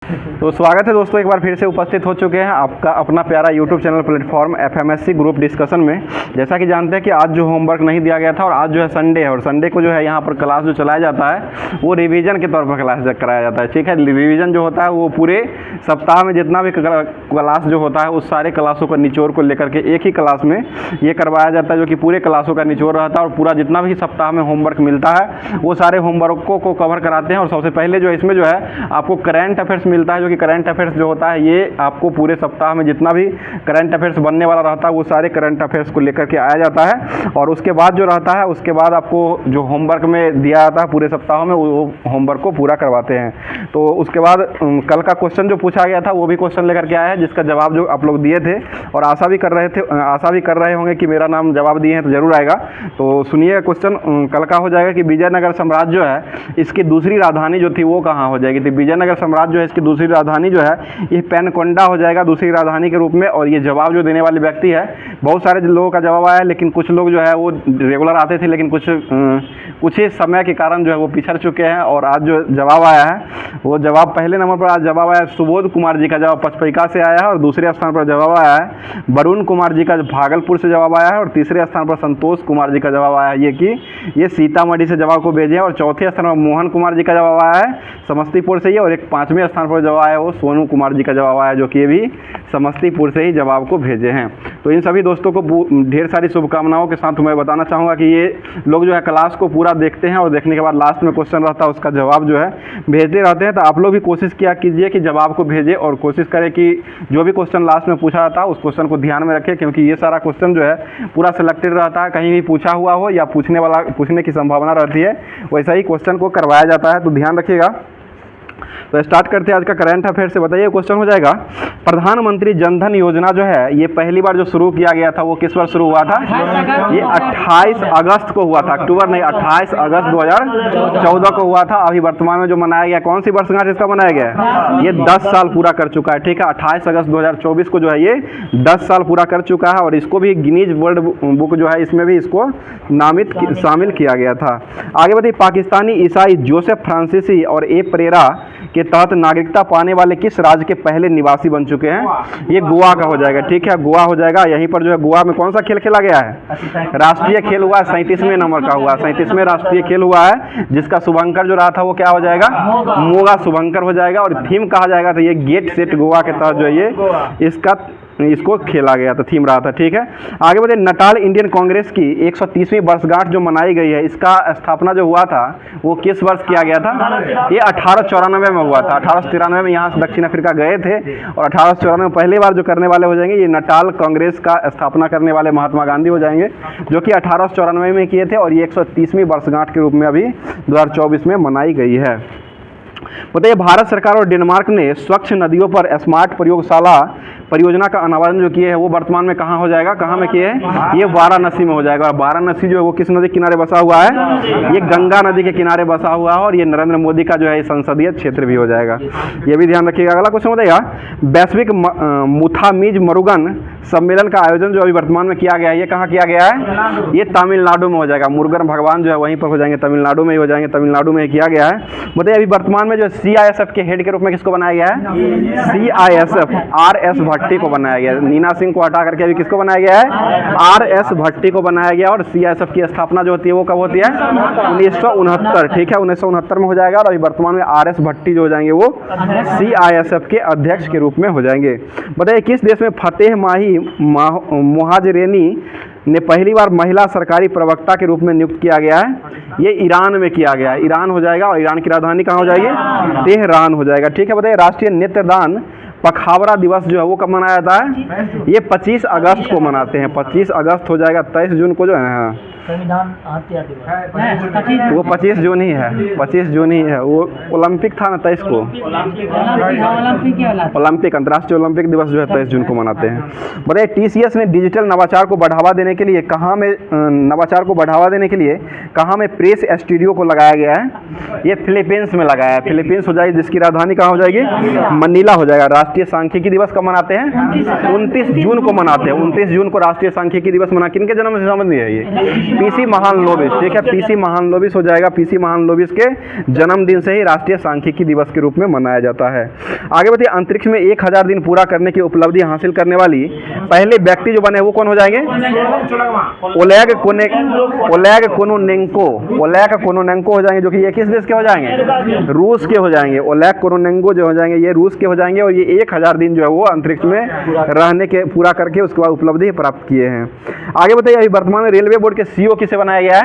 तो स्वागत है दोस्तों, एक बार फिर से उपस्थित हो चुके हैं आपका अपना प्यारा YouTube channel platform FMSC group discussion में। जैसा कि जानते हैं कि आज जो होमवर्क नहीं दिया गया था और आज जो है संडे है, और संडे को जो है यहाँ पर क्लास जो चलाया जाता है वो रिवीजन के तौर पर क्लास कराया जाता है। ठीक है, रिवीजन जो होता है वो पूरे सप्ताह में जितना भी क्लास जो होता है उस सारे क्लासों का निचोड़ को लेकर के एक ही क्लास में ये करवाया जाता है, जो कि पूरे क्लासों का निचोड़ रहता है और पूरा जितना भी सप्ताह में होमवर्क मिलता है वो सारे होमवर्कों को कवर कराते हैं। और सबसे पहले जो इसमें जो है आपको करंट अफेयर्स मिलता है, जो कि करंट अफेयर्स जो होता है ये आपको पूरे सप्ताह में जितना भी करंट अफेयर्स बनने वाला रहता है वो सारे करंट अफेयर्स को लेकर के आया जाता है। और उसके बाद जो रहता है उसके बाद आपको जो होमवर्क में दिया जाता है पूरे सप्ताह में वो होमवर्क को पूरा करवाते हैं। तो उसके बाद कल का क्वेश्चन जो पूछा गया था वो भी क्वेश्चन लेकर के आया है, जिसका जवाब जो आप लोग दिए थे और आशा भी कर रहे होंगे कि मेरा नाम जवाब दिए हैं तो जरूर आएगा। तो सुनिए, क्वेश्चन कल का हो जाएगा कि विजयनगर साम्राज्य जो है इसकी दूसरी राजधानी जो थी वो कहाँ हो जाएगी। तो विजयनगर साम्राज्य जो है इसकी दूसरी राजधानी जो है ये पेनकोंडा हो जाएगा दूसरी राजधानी के रूप में। और ये जवाब जो देने वाले व्यक्ति है, बहुत सारे लोगों का जवाब आया है, लेकिन कुछ लोग जो है वो रेगुलर आते थे, लेकिन कुछ ही समय के कारण जो है वो पिछड़ चुके हैं। और आज जो जवाब आया है वो जवाब पहले नंबर पर आज जवाब आया सुबोध कुमार जी का जवाब पचपैका से आया है, और दूसरे स्थान पर जवाब आया है वरुण कुमार जी का भागलपुर से जवाब आया है, और तीसरे स्थान पर संतोष कुमार जी का जवाब आया है ये कि ये सीतामढ़ी से जवाब को भेजे हैं। और चौथे स्थान पर मोहन कुमार जी का जवाब आया है समस्तीपुर से ही, और एक पाँचवें स्थान पर जवाब आया है वो सोनू कुमार जी का जवाब आया जो कि ये भी समस्तीपुर से ही जवाब को भेजे हैं। तो इन सभी दोस्तों को ढेर सारी शुभकामनाओं के साथ मैं बताना चाहूँगा कि ये लोग जो है क्लास को पूरा देखते हैं और देखने के बाद लास्ट में क्वेश्चन रहता है उसका जवाब जो है भेजते रहते हैं। तो आप लोग भी कोशिश किया कीजिए कि जवाब को भेजें और कोशिश करें कि जो भी क्वेश्चन लास्ट में पूछा जाता है उस क्वेश्चन को ध्यान में रखें, क्योंकि ये सारा क्वेश्चन जो है पूरा सिलेक्टेड रहता है, कहीं भी पूछा हुआ हो या पूछने की संभावना रहती है वैसा ही क्वेश्चन को करवाया जाता है, तो ध्यान रखिएगा। तो स्टार्ट करते हैं आज का करंट अफेयर से। बताइए, क्वेश्चन हो जाएगा प्रधानमंत्री जनधन योजना जो है ये पहली बार जो शुरू किया गया था वो किस वर्ष शुरू हुआ था? ये 28 अगस्त को हुआ था, अक्टूबर नहीं, 28 अगस्त 2014 को हुआ था। अभी वर्तमान में जो मनाया गया, कौन सी वर्षगांठ इसका मनाया गया है? ये 10 साल पूरा कर चुका है। ठीक है, 28 अगस्त 2024 को जो है ये 10 साल पूरा कर चुका है, और इसको भी गिनीज वर्ल्ड बुक जो है इसमें भी इसको शामिल किया गया था। आगे बढ़िए, पाकिस्तानी ईसाई जोसेफ फ्रांसीसी और ए परेरा के तहत नागरिकता पाने वाले किस राज्य के पहले निवासी बन चुके हैं? ये गोवा का हो जाएगा। ठीक है, गोवा हो जाएगा। यहीं पर जो है गोवा में कौन सा खेल खेला गया है? राष्ट्रीय खेल हुआ, 37वें नंबर का हुआ, 37वें राष्ट्रीय खेल हुआ है, जिसका शुभंकर जो रहा था वो क्या हो जाएगा? मोगा शुभंकर हो जाएगा। और थीम कहा जाएगा तो ये गेट सेट गोवा के तहत जो है ये इसको खेला गया था, थीम रहा था। ठीक है, आगे बढ़े, नटाल इंडियन कांग्रेस की 130वीं वर्षगांठ जो मनाई गई है इसका स्थापना जो हुआ था वो किस वर्ष किया गया था? ये 1894 में हुआ था। 1893 में यहाँ से दक्षिण अफ्रीका गए थे और 1894 में पहली बार जो करने वाले हो जाएंगे ये नटाल कांग्रेस का स्थापना करने वाले महात्मा गांधी हो जाएंगे, जो कि 1894 में किए थे, और ये 130वीं वर्षगांठ के रूप में अभी 2024 में मनाई गई है। बताइए, भारत सरकार और डेनमार्क ने स्वच्छ नदियों पर स्मार्ट प्रयोगशाला परियोजना का अनावरण जो किए हैं वो वर्तमान में कहाँ हो जाएगा, कहाँ में किए हैं? ये वाराणसी में हो जाएगा। और वाराणसी जो है वो किस नदी के किनारे बसा हुआ है? ये गंगा नदी के किनारे बसा हुआ है, और ये नरेंद्र मोदी का जो है संसदीय क्षेत्र भी हो जाएगा, ये भी ध्यान रखिएगा। अगला क्वेश्चन बताइएगा, वैश्विक मुथामीज मुरुगन सम्मेलन का आयोजन जो अभी वर्तमान में किया गया है ये कहाँ किया गया है? ये तमिलनाडु में हो जाएगा। मुरुगन भगवान जो है वहीं पर हो जाएंगे, तमिलनाडु में ही हो जाएंगे, तमिलनाडु में ही किया गया है। बताइए, अभी वर्तमान में जो CISF के हेड के रूप में किसको बनाया गया है? CISF RS भट्टी को बनाया गया है। नीना सिंह को हटा करके अभी किसको बनाया गया है? RS भट्टी को बनाया गया। और CISF की स्थापना जो होती है वो कब होती है? 1969। ठीक है, 1969 में हो जाएगा। और अभी वर्तमान में RS भट्टी जो हो जाएंगे वो CISF के अध्यक्ष के रूप में हो जाएंगे। बताइए, किस देश में फतेह माही मोहाजरेनी ने पहली बार महिला सरकारी प्रवक्ता के रूप में नियुक्त किया गया है? ये ईरान में किया गया है, ईरान हो जाएगा। और ईरान की राजधानी कहाँ हो जाएगी? तेहरान हो जाएगा। ठीक है, बताइए, राष्ट्रीय नेत्रदान पखावरा दिवस जो है वो कब मनाया जाता है? ये 25 अगस्त को मनाते हैं, 25 अगस्त हो जाएगा। 23 जून को जो है संविधान हत्या दिवस वो 25 जून ही है, 25 जून ही है। वो ओलंपिक था ना 23 को, ओलंपिक अंतर्राष्ट्रीय ओलंपिक दिवस जो है 23 जून को मनाते हैं। बताइए, TCS ने डिजिटल नवाचार को बढ़ावा देने के लिए कहाँ में प्रेस स्टूडियो को लगाया गया है? ये फिलीपींस में लगाया है, फिलीपींस हो जाएगी, जिसकी राजधानी कहाँ हो जाएगी? मनीला हो जाएगा। राष्ट्रीय सांख्यिकी दिवस कब मनाते हैं? 29 जून को मनाते हैं। 29 जून को राष्ट्रीय सांख्यिकी दिवस मना, किनके जन्म से संबंधित है ये? पीसी महालनोबिस, ठीक है, पीसी महालनोबिस हो जाएगा। पीसी महालनोबिस के जन्मदिन से ही राष्ट्रीय सांख्यिकी दिवस के रूप में मनाया जाता है। आगे बढ़िए, अंतरिक्ष में 1000 दिन पूरा करने की उपलब्धि हासिल करने वाली पहले व्यक्ति जो बने वो कौन हो जाएंगे? ओलेग कोनोनेंको, ओलेग कोनोनेंको हो जाएंगे, जो कि ये किस देश के हो जाएंगे? रूस के हो जाएंगे। ओलेग कोनोनेंको जो हो जाएंगे ये रूस के हो जाएंगे, और ये 1000 दिन जो है वो अंतरिक्ष में रहने के पूरा करके उसके बाद उपलब्धि प्राप्त किए हैं। आगे बताइए, अभी वर्तमान में रेलवे बोर्ड के सीईओ किसे बनाया गया है?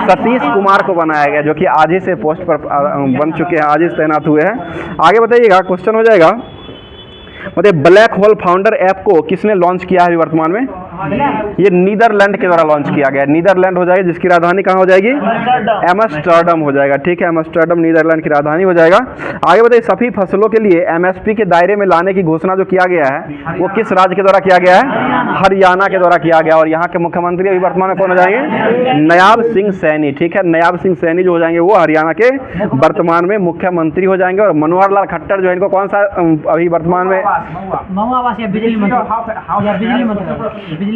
सतीश कुमार को बनाया गया, जो कि आज ही से पोस्ट पर बन चुके हैं, आज ही तैनात हुए हैं। आगे बताइएगा, क्वेश्चन हो जाएगा, मतलब ब्लैक होल फाउंडर ऐप को किसने लॉन्च किया है वर्तमान में? ये नीदरलैंड के द्वारा लॉन्च किया गया है। नीदरलैंड हो जाएगा, जिसकी राजधानी कहाँ हो जाएगी? एम्स्टर्डम हो जाएगा, ठीक है, एम्स्टर्डम नीदरलैंड की राजधानी हो जाएगा। आगे बताइए, सभी फसलों के लिए एमएसपी के दायरे में लाने की घोषणा जो किया गया है वो किस राज्य के द्वारा किया गया है? हरियाणा के द्वारा किया गया, और यहाँ के मुख्यमंत्री अभी वर्तमान में कौन हो जाएंगे? नायब सिंह सैनी, ठीक है, नायब सिंह सैनी जो हो जाएंगे वो हरियाणा के वर्तमान में मुख्यमंत्री हो जाएंगे। और मनोहर लाल खट्टर जो है, इनको कौन सा अभी वर्तमान में? आवास या बिजली मंत्रालय,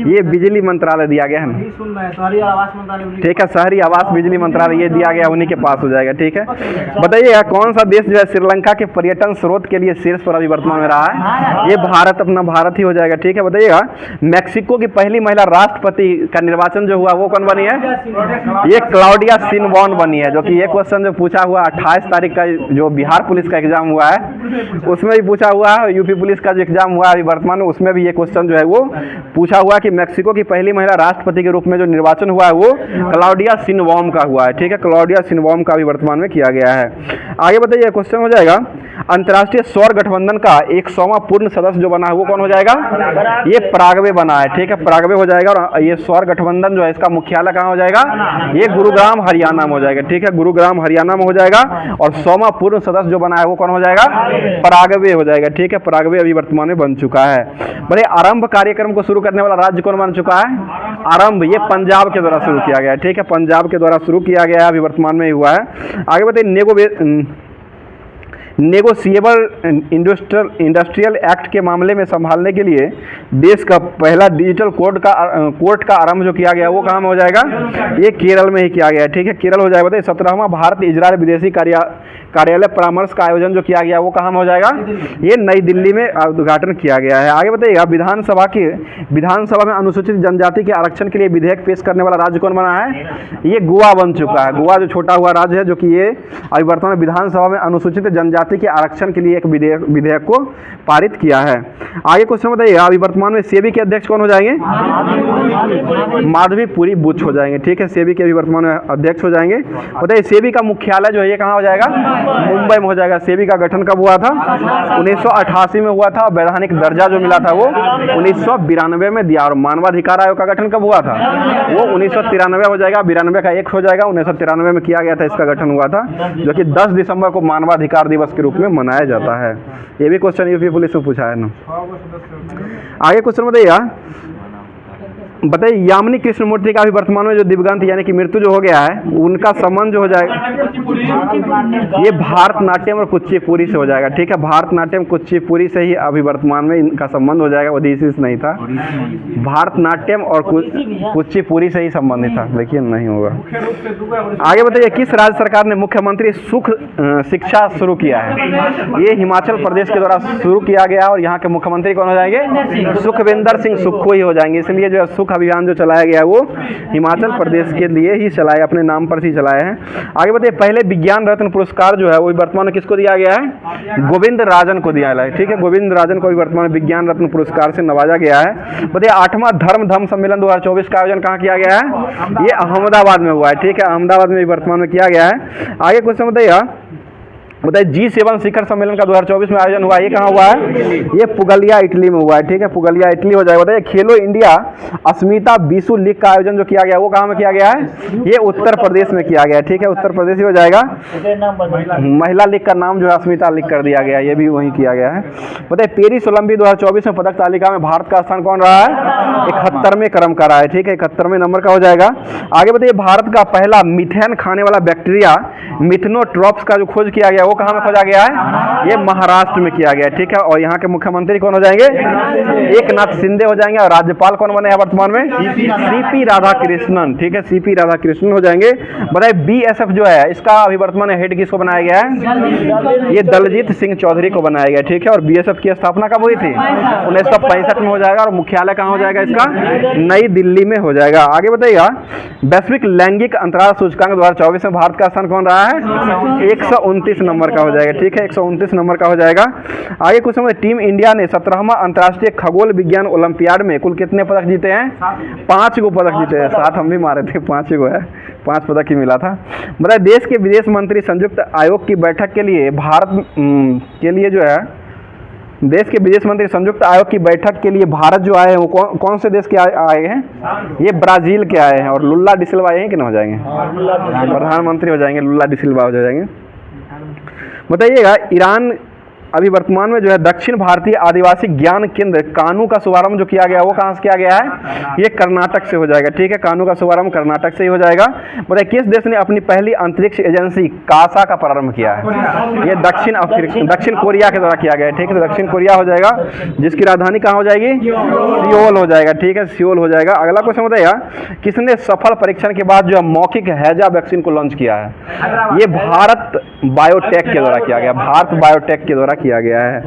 ये बिजली मंत्रालय दिया गया है, ठीक है, शहरी आवास बिजली मंत्रालय ये दिया गया, उन्हीं के पास हो जाएगा, ठीक है। बताइएगा, कौन सा देश जो है श्रीलंका के पर्यटन स्रोत के लिए शीर्ष पर अभी वर्तमान में रहा है? ये भारत, अपना भारत ही हो जाएगा, ठीक है। बताइएगा, मैक्सिको की पहली महिला राष्ट्रपति का निर्वाचन जो हुआ वो कौन बनी है? ये क्लाउडिया शिनबॉर्न बनी है, जो कि ये क्वेश्चन जो पूछा हुआ 28 तारीख का जो बिहार पुलिस का एग्जाम हुआ है उसमें भी पूछा हुआ है, यूपी पुलिस का जो एग्जाम हुआ है वर्तमान में उसमें भी ये क्वेश्चन जो है वो पूछा हुआ है कि मैक्सिको की पहली महिला राष्ट्रपति के रूप में जो निर्वाचन हुआ है वो क्लाउडिया शिनबॉर्न का हुआ है, ठीक है, क्लाउडिया शिनबॉर्न का भी वर्तमान में किया गया है। आगे बताइए, क्वेश्चन हो जाएगा, अंतर्राष्ट्रीय सौर गठबंधन का 100वां पूर्ण सदस्य जो बना है वो कौन हो जाएगा? ये पराग्वे बना है, ठीक है, पराग्वे हो जाएगा। और ये सौर गठबंधन जो है इसका मुख्यालय कहाँ हो जाएगा? ये गुरुग्राम हरियाणा में हो जाएगा, ठीक है, गुरुग्राम हरियाणा में हो जाएगा। और 100वां पूर्ण सदस्य जो बना है वो कौन हो जाएगा? पराग्वे हो जाएगा, ठीक है, पराग्वे अभी वर्तमान में बन चुका है। बड़े आरंभ कार्यक्रम को शुरू करने वाला राज्य कौन बन चुका है? आरंभ, ये पंजाब के द्वारा शुरू किया गया है, ठीक है, पंजाब के द्वारा शुरू किया गया है, अभी वर्तमान में हुआ है। आगे बताइए, नेगोशिएबल इंडस्ट्रियल एक्ट के मामले में संभालने के लिए देश का पहला डिजिटल कोर्ट का आरंभ जो किया गया वो कहाँ में हो जाएगा? ये केरल में ही किया गया है, ठीक है, केरल हो जाएगा। बताइए, 17वां भारत इजरायल विदेशी कार्यालय परामर्श का आयोजन जो किया गया वो कहाँ में हो जाएगा? ये नई दिल्ली में उद्घाटन किया गया है। आगे बताइएगा, विधानसभा में अनुसूचित जनजाति के आरक्षण के लिए विधेयक पेश करने वाला राज्य कौन बना है? ये गोवा बन चुका है। गोवा जो छोटा हुआ राज्य है, जो कि ये अभी वर्तमान विधानसभा में अनुसूचित जनजाति के आरक्षण के लिए एक विधेयक को पारित किया है। आगे क्वेश्चन बताइएगा, अभी वर्तमान में सेबी के अध्यक्ष कौन हो जाएंगे? माधवी पुरी बुच हो जाएंगे, ठीक है, सेबी के अभी वर्तमान में अध्यक्ष हो जाएंगे। बताइए, सेबी का मुख्यालय जो है ये कहाँ हो जाएगा? मुंबई में हो जाएगा। सेबी का गठन कब हुआ था? 1988 में हुआ था। वैधानिक दर्जा जो मिला था वो 1992 में दिया। और मानवाधिकार आयोग का गठन कब हुआ था? वो 1993 हो जाएगा, 92 का एक हो जाएगा, 1993 में किया गया था, इसका गठन हुआ था, जो कि 10 दिसंबर को मानवाधिकार दिवस के रूप में मनाया जाता है। ये भी क्वेश्चन यूपी पुलिस में पूछा है ना। आगे क्वेश्चन बताइए, यामिनी कृष्णमूर्ति का भी वर्तमान में जो दिवंगत यानी कि मृत्यु जो हो गया है उनका संबंध जो हो जाएगा ये भारतनाट्यम और कुचिपुड़ी से हो जाएगा, ठीक है, भारतनाट्यम कुचिपुड़ी से ही अभी वर्तमान में इनका संबंध हो जाएगा, ओडिसी से नहीं था, भारतनाट्यम और कुचिपुड़ी से ही संबंधित था, देखिए नहीं होगा। आगे बताइए, किस राज्य सरकार ने मुख्यमंत्री सुख शिक्षा शुरू किया है? ये हिमाचल प्रदेश के द्वारा शुरू किया गया और यहाँ के मुख्यमंत्री कौन हो जाएंगे? सुखविंदर सिंह सुक्खू ही हो जाएंगे। इसलिए जो सुख अभियान जो चलाया गया है वो हिमाचल प्रदेश के लिए ही चलाया, अपने नाम पर ही चलाए हैं। आगे बताइए, पहले विज्ञान रत्न पुरस्कार जो है वो वर्तमान में किसको दिया गया है? गोविंद राजन को दिया है, ठीक है, गोविंद राजन को वर्तमान में विज्ञान रत्न पुरस्कार से नवाजा गया है। बताइए, 8वां धर्म सम्मेलन 2024 का आयोजन कहाँ किया गया है? ये अहमदाबाद में हुआ है, ठीक है, अहमदाबाद में वर्तमान में किया गया है। आगे क्वेश्चन बताइए, G7 शिखर सम्मेलन का 2024 में आयोजन हुआ, ये कहाँ हुआ है? ये पुगलिया इटली में हुआ है, ठीक है, पुगलिया इटली हो जाएगा। बताइए, खेलो इंडिया अस्मिता बिसु लीग का आयोजन जो किया गया वो कहाँ में किया गया है? ये उत्तर प्रदेश में किया गया है, ठीक है, उत्तर प्रदेश ही हो जाएगा। महिला लीग का नाम जो है अस्मिता लीग कर दिया गया, ये भी वहीं किया गया है। बताइए, पेरिस ओलंपिक 2024 में पदक तालिका में भारत का स्थान कौन रहा है? 71वें क्रम का रहा है, ठीक है, 71वें नंबर का हो जाएगा। आगे बताइए, भारत का पहला मीथेन खाने वाला बैक्टीरिया मिथनोट्रॉप्स का जो खोज किया गया वो कहाँ में खोजा गया है? ये महाराष्ट्र में किया गया, ठीक है। और यहाँ के मुख्यमंत्री कौन हो जाएंगे? एकनाथ शिंदे हो जाएंगे। और राज्यपाल कौन बने हैं वर्तमान में? सीपी राधाकृष्णन, ठीक है, सीपी राधाकृष्णन हो जाएंगे। बताइए बीएसएफ जो है इसका अभी वर्तमान में हेड किसको बनाया गया है? ये दलजीत सिंह चौधरी को बनाया गया, ठीक है। और बीएसएफ की स्थापना कब हुई थी? 1965 में हो जाएगा। और मुख्यालय कहाँ हो जाएगा इसका? नई दिल्ली में हो जाएगा। आगे बताइएगा, वैश्विक लैंगिक अंतराल सूचकांक 2024 में भारत का स्थान कौन रहा है? 129 नंबर का हो जाएगा, ठीक है, 129 नंबर का हो जाएगा। आगे कुछ समझ, टीम इंडिया ने 17वां अंतर्राष्ट्रीय खगोल विज्ञान ओलंपियाड में कुल कितने पदक जीते हैं? 5 गो पदक जीते हैं। 7 हम भी मारे थे, 5 गो है, 5 पदक ही मिला था। मतलब देश के विदेश मंत्री संयुक्त आयोग की बैठक के लिए भारत के लिए जो है, देश के विदेश मंत्री संयुक्त आयोग की बैठक के लिए भारत जो आए हैं वो कौन से देश के आए हैं? ये ब्राजील के आए हैं। और लुल्ला डी सिल्वा यहीं के ना हो जाएंगे, प्रधानमंत्री हो जाएंगे, लुल्ला डी सिल्वा हो जाएंगे। बताइएगा, ईरान अभी वर्तमान में जो है दक्षिण भारतीय आदिवासी ज्ञान केंद्र कानू का शुभारंभ जो किया गया वो कहाँ से किया गया है? ये कर्नाटक से हो जाएगा, ठीक है, कानू का शुभारंभ कर्नाटक से ही हो जाएगा। बताइए किस देश ने अपनी पहली अंतरिक्ष एजेंसी कासा का प्रारंभ किया है? ये दक्षिण कोरिया के द्वारा किया गया है, ठीक है, तो दक्षिण कोरिया हो जाएगा, जिसकी राजधानी कहाँ हो जाएगी? सियोल हो जाएगा, ठीक है, सियोल हो जाएगा। अगला क्वेश्चन बताइएगा, किसने सफल परीक्षण के बाद जो है मौखिक हैजा वैक्सीन को लॉन्च किया है? ये भारत बायोटेक के द्वारा किया गया, भारत बायोटेक के द्वारा किया गया है।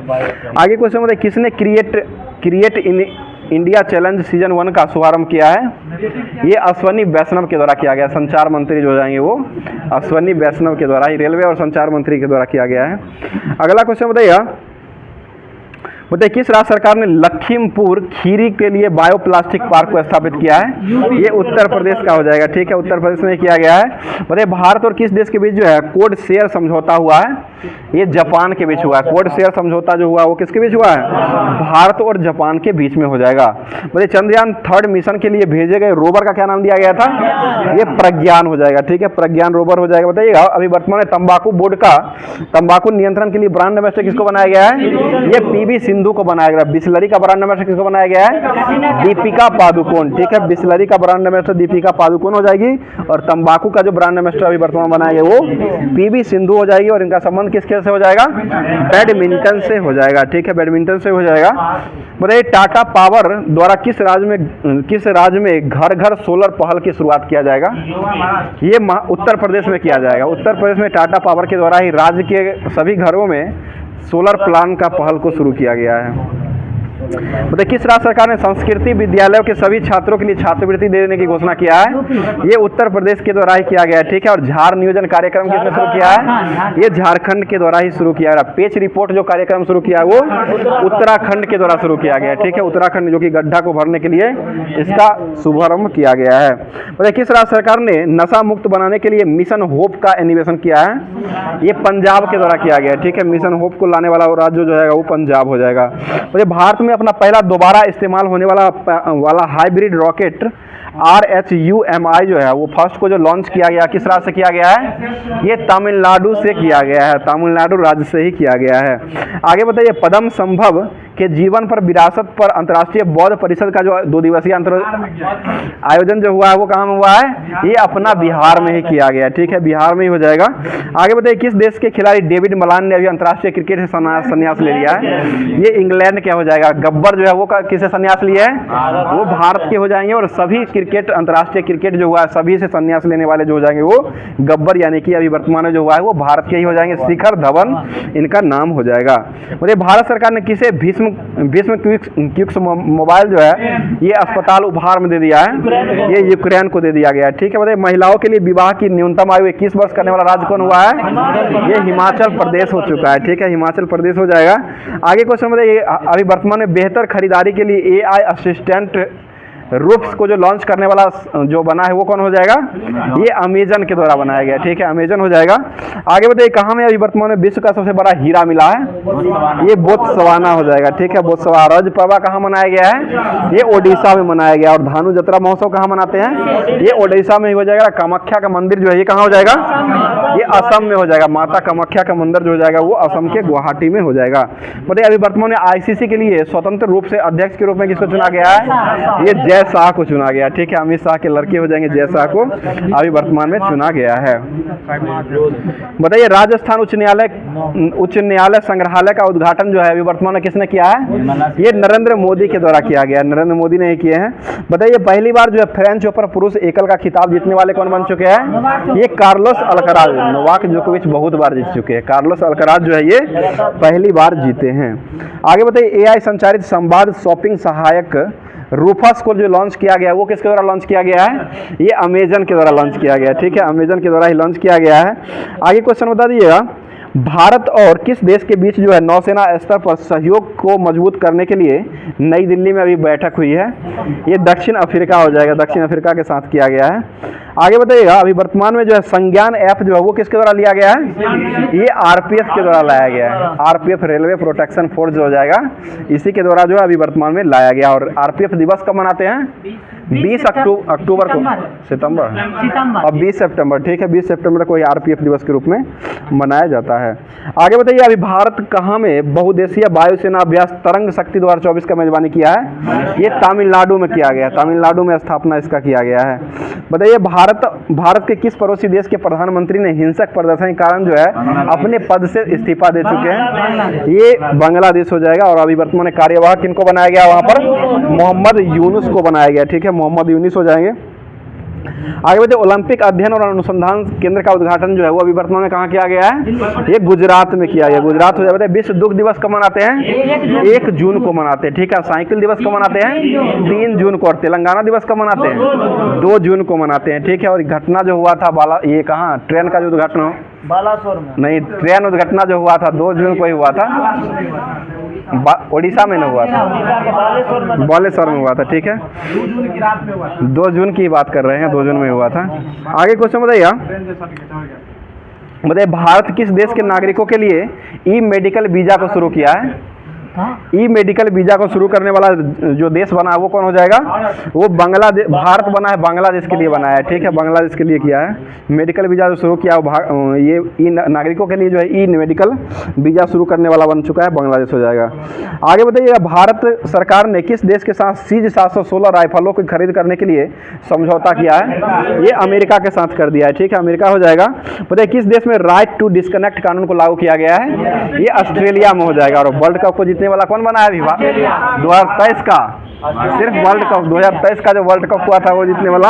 आगे क्वेश्चन बताइए, किसने क्रिएट इंडिया चैलेंज सीजन 1 का शुभारंभ किया है? ये अश्वनी वैष्णव के द्वारा किया गया। संचार मंत्री जो हो जाएंगे वो अश्वनी वैष्णव के द्वारा ही, रेलवे और संचार मंत्री के द्वारा किया गया है। अगला क्वेश्चन बताइएगा, किस राज्य सरकार ने लखीमपुर खीरी के लिए बायो प्लास्टिक पार्क को स्थापित किया है? ये उत्तर प्रदेश का हो जाएगा, ठीक है, उत्तर प्रदेश में किया गया है। बताइए भारत और किस देश के बीच जो है कोड शेयर समझौता हुआ है? ये जापान के बीच हुआ है। कोड शेयर समझौता जो हुआ वो किसके बीच हुआ है? भारत और जापान के बीच में हो जाएगा। बताइए चंद्रयान 3 मिशन के लिए भेजे गए रोवर का क्या नाम दिया गया था? ये प्रज्ञान हो जाएगा, ठीक है, प्रज्ञान रोवर हो जाएगा। बताइएगा अभी वर्तमान में तंबाकू बोर्ड का तंबाकू नियंत्रण के लिए ब्रांड एम्बेसडर किसको बनाया गया है? ये पीवी सिंधु को बनाया गया। बिस्लरी का ब्रांड एम्बेसडर किसको बनाया गया है? दीपिका पादुकोण, ठीक है, बिस्लरी का ब्रांड एम्बेसडर दीपिका पादुकोण हो जाएगी। और तंबाकू का जो ब्रांड एम्बेसडर अभी वर्तमान बनाया गया वो पीवी सिंधु हो जाएगी। और इनका संबंध किसके से हो जाएगा? बैडमिंटन से हो जाएगा, ठीक है, बैडमिंटन से हो जाएगा। बताइए टाटा पावर द्वारा किस राज्य में घर घर सोलर पहल की शुरुआत किया जाएगा? ये उत्तर प्रदेश में किया जाएगा। उत्तर प्रदेश में टाटा पावर के द्वारा ही राज्य के सभी घरों में सोलर प्लांट का पहल को शुरू किया गया है। बताइए किस राज्य सरकार ने संस्कृति विद्यालयों के सभी छात्रों के लिए छात्रवृत्ति देने की घोषणा किया है? ये उत्तर प्रदेश के द्वारा ही किया गया है, ठीक है। और झार नियोजन कार्यक्रम किसने शुरू किया है? ये झारखंड के द्वारा ही शुरू किया गया। पेच रिपोर्ट जो कार्यक्रम शुरू किया है वो उत्तराखंड के द्वारा शुरू किया गया है, ठीक है, उत्तराखंड जो कि गड्ढा को भरने के लिए इसका शुभारंभ किया गया है। बताइए किस राज्य सरकार ने नशा मुक्त बनाने के लिए मिशन होप का एनिमेशन किया है? ये पंजाब के द्वारा किया गया है, ठीक है, मिशन होप को लाने वाला राज्य जो है वो पंजाब हो जाएगा। बताइए भारत में अपना पहला दोबारा इस्तेमाल होने वाला हाइब्रिड रॉकेट RHUMI जो है वो फर्स्ट को जो लॉन्च किया गया किस राज्य से किया गया है? ये तमिलनाडु से किया गया है, तमिलनाडु राज्य से ही किया गया है। आगे बताइए पद्म संभव के जीवन पर विरासत पर अंतर्राष्ट्रीय बौद्ध परिषद का जो 2 दिवसीय आयोजन जो हुआ है वो कहाँ में हुआ है? ये अपना बिहार में ही किया गया, ठीक है, बिहार में ही हो जाएगा। आगे बताइए किस देश के खिलाड़ी डेविड मलान ने अभी अंतर्राष्ट्रीय क्रिकेट से संन्यास ले लिया है? ये इंग्लैंड क्या हो जाएगा। गब्बर जो है वो किससे संन्यास लिया है? वो भारत के हो जाएंगे। और सभी क्रिकेट अंतर्राष्ट्रीय क्रिकेट जो हुआ है सभी से संन्यास लेने वाले जो हो जाएंगे वो गब्बर, यानी कि अभी वर्तमान में जो हुआ है वो भारत के ही हो जाएंगे। शिखर धवन इनका नाम हो जाएगा। मतलब भारत सरकार ने किसे भीष्म क्विक्स मोबाइल जो है ये अस्पताल उपहार में दे दिया है? ये यूक्रेन को दे दिया गया है, ठीक है। बताइए महिलाओं के लिए विवाह की न्यूनतम आयु 21 वर्ष करने वाला राज्य कौन हुआ है? ये हिमाचल प्रदेश हो चुका है, ठीक है, हिमाचल प्रदेश हो जाएगा। आगे क्वेश्चन बताइए अभी वर्तमान में बेहतर खरीदारी के लिए AI असिस्टेंट रूफ्स को जो लॉन्च करने वाला जो बना है वो कौन हो जाएगा? ये अमेजन के द्वारा बनाया गया, ठीक है, अमेजन हो जाएगा। आगे बताइए कहाँ में अभी वर्तमान में विश्व का सबसे बड़ा हीरा मिला है? ये बोत्सवाना हो जाएगा, ठीक है, बोत्सवाना। रज पर्व कहाँ मनाया गया है? ये ओडिशा में मनाया गया। और धानु जत्रा महोत्सव कहाँ मनाते हैं? ये ओडिशा में ही हो जाएगा। कामाख्या का मंदिर जो है ये कहाँ हो जाएगा? ये असम में हो जाएगा। माता कामाख्या का मंदिर जो हो जाएगा वो असम के गुवाहाटी में हो जाएगा। बताइए अभी वर्तमान में आईसीसी के लिए स्वतंत्र रूप से अध्यक्ष के रूप में किसको चुना गया है? ये जय शाह को चुना गया। ठीक है, अमित शाह के लड़के हो जाएंगे जय शाह को अभी वर्तमान में चुना गया है। बताइए राजस्थान उच्च न्यायालय संग्रहालय का उद्घाटन जो है अभी वर्तमान में किसने किया है? ये नरेंद्र मोदी के द्वारा किया गया। नरेंद्र मोदी ने किए हैं। बताइए पहली बार जो है फ्रेंच ओपन पुरुष एकल का खिताब जीतने वाले कौन बन चुके हैं? ये कार्लोस अल्कराज। नोवाक जोकोविच बहुत बार जीत चुके हैं, कार्लोस अल्कराज जो है ये पहली बार जीते हैं। आगे बताइए एआई संचालित संवाद शॉपिंग सहायक रूफस को जो लॉन्च किया गया है वो किसके द्वारा लॉन्च किया गया है? ये अमेजन के द्वारा लॉन्च किया गया है। ठीक है, अमेजन के द्वारा ही लॉन्च किया गया है। आगे क्वेश्चन बता दीजिएगा, भारत और किस देश के बीच जो है नौसेना स्तर पर सहयोग को मजबूत करने के लिए नई दिल्ली में अभी बैठक हुई है? ये दक्षिण अफ्रीका हो जाएगा, दक्षिण अफ्रीका के साथ किया गया है। आगे बताइएगा अभी वर्तमान में जो है संज्ञान ऐप जो है वो किसके द्वारा लिया गया है? ये आरपीएफ के द्वारा लाया गया है। आरपीएफ रेलवे प्रोटेक्शन फोर्स जो हो जाएगा इसी के द्वारा जो है अभी वर्तमान में लाया गया। और आरपीएफ दिवस कब मनाते हैं? 20 अक्टूबर को, सितंबर और 20 सितंबर। ठीक है, 20 सितंबर को आरपीएफ दिवस के रूप में मनाया जाता है। आगे बताइए अभी भारत कहाँ में बहुदेशीय वायुसेना अभ्यास तरंग शक्ति 2024 का मेजबानी किया है? ये तमिलनाडु में किया गया। तमिलनाडु में स्थापना इसका किया गया है। बताइए भारत के किस पड़ोसी देश के प्रधानमंत्री ने हिंसक प्रदर्शन के कारण जो है अपने पद से इस्तीफा दे चुके हैं? ये बांग्लादेश हो जाएगा। और अभी वर्तमान में कार्यवाहक किनको बनाया गया वहां पर? मोहम्मद यूनुस को बनाया गया। ठीक है, मोहम्मद यूनुस हो जाएंगे। आगे बढ़ते ओलंपिक अध्ययन और अनुसंधान केंद्र का उद्घाटन जो है वो अभी वर्तमान में कहाँ किया गया है? ये गुजरात में किया गया। गुजरात हो जाए। विश्व दुग्ध दिवस कब मनाते हैं? 1 जून को मनाते हैं। ठीक है, साइकिल दिवस कब मनाते हैं? 3 जून को। और तेलंगाना दिवस कब मनाते हैं? 2 जून को मनाते हैं। ठीक है, और घटना जो हुआ था ये कहाँ ट्रेन का जो दुर्घटना बालासोर में नहीं, ट्रेन दुर्घटना जो हुआ था 2 जून को ही हुआ था। ओडिशा में नहीं हुआ था, बालेश्वर में हुआ था। ठीक है, 2 जून की बात कर रहे हैं, 2 जून में हुआ था। आगे क्वेश्चन बताइए भारत किस देश के नागरिकों के लिए ई मेडिकल वीजा को शुरू किया है? ई मेडिकल वीजा को शुरू करने वाला जो देश बना है वो कौन हो जाएगा? वो बांग्लादेश। भारत बना है, बांग्लादेश के लिए बनाया है। ठीक है, बांग्लादेश के लिए किया है। मेडिकल वीजा जो शुरू किया ये ई नागरिकों के लिए जो है ई मेडिकल वीजा शुरू करने वाला बन चुका है, बांग्लादेश हो जाएगा। आगे बताइए भारत सरकार ने किस देश के साथ सीज 716 राइफलों की खरीद करने के लिए समझौता किया है? ये अमेरिका के साथ कर दिया है। ठीक है, अमेरिका हो जाएगा। बताइए किस देश में राइट टू डिस्कनेक्ट कानून को लागू किया गया है? ये ऑस्ट्रेलिया में हो जाएगा। और वर्ल्ड कप को जीतने वाला कौन बना है अभी? 2023 का, सिर्फ वर्ल्ड कप 2023 का जो वर्ल्ड कप हुआ था वो जीतने वाला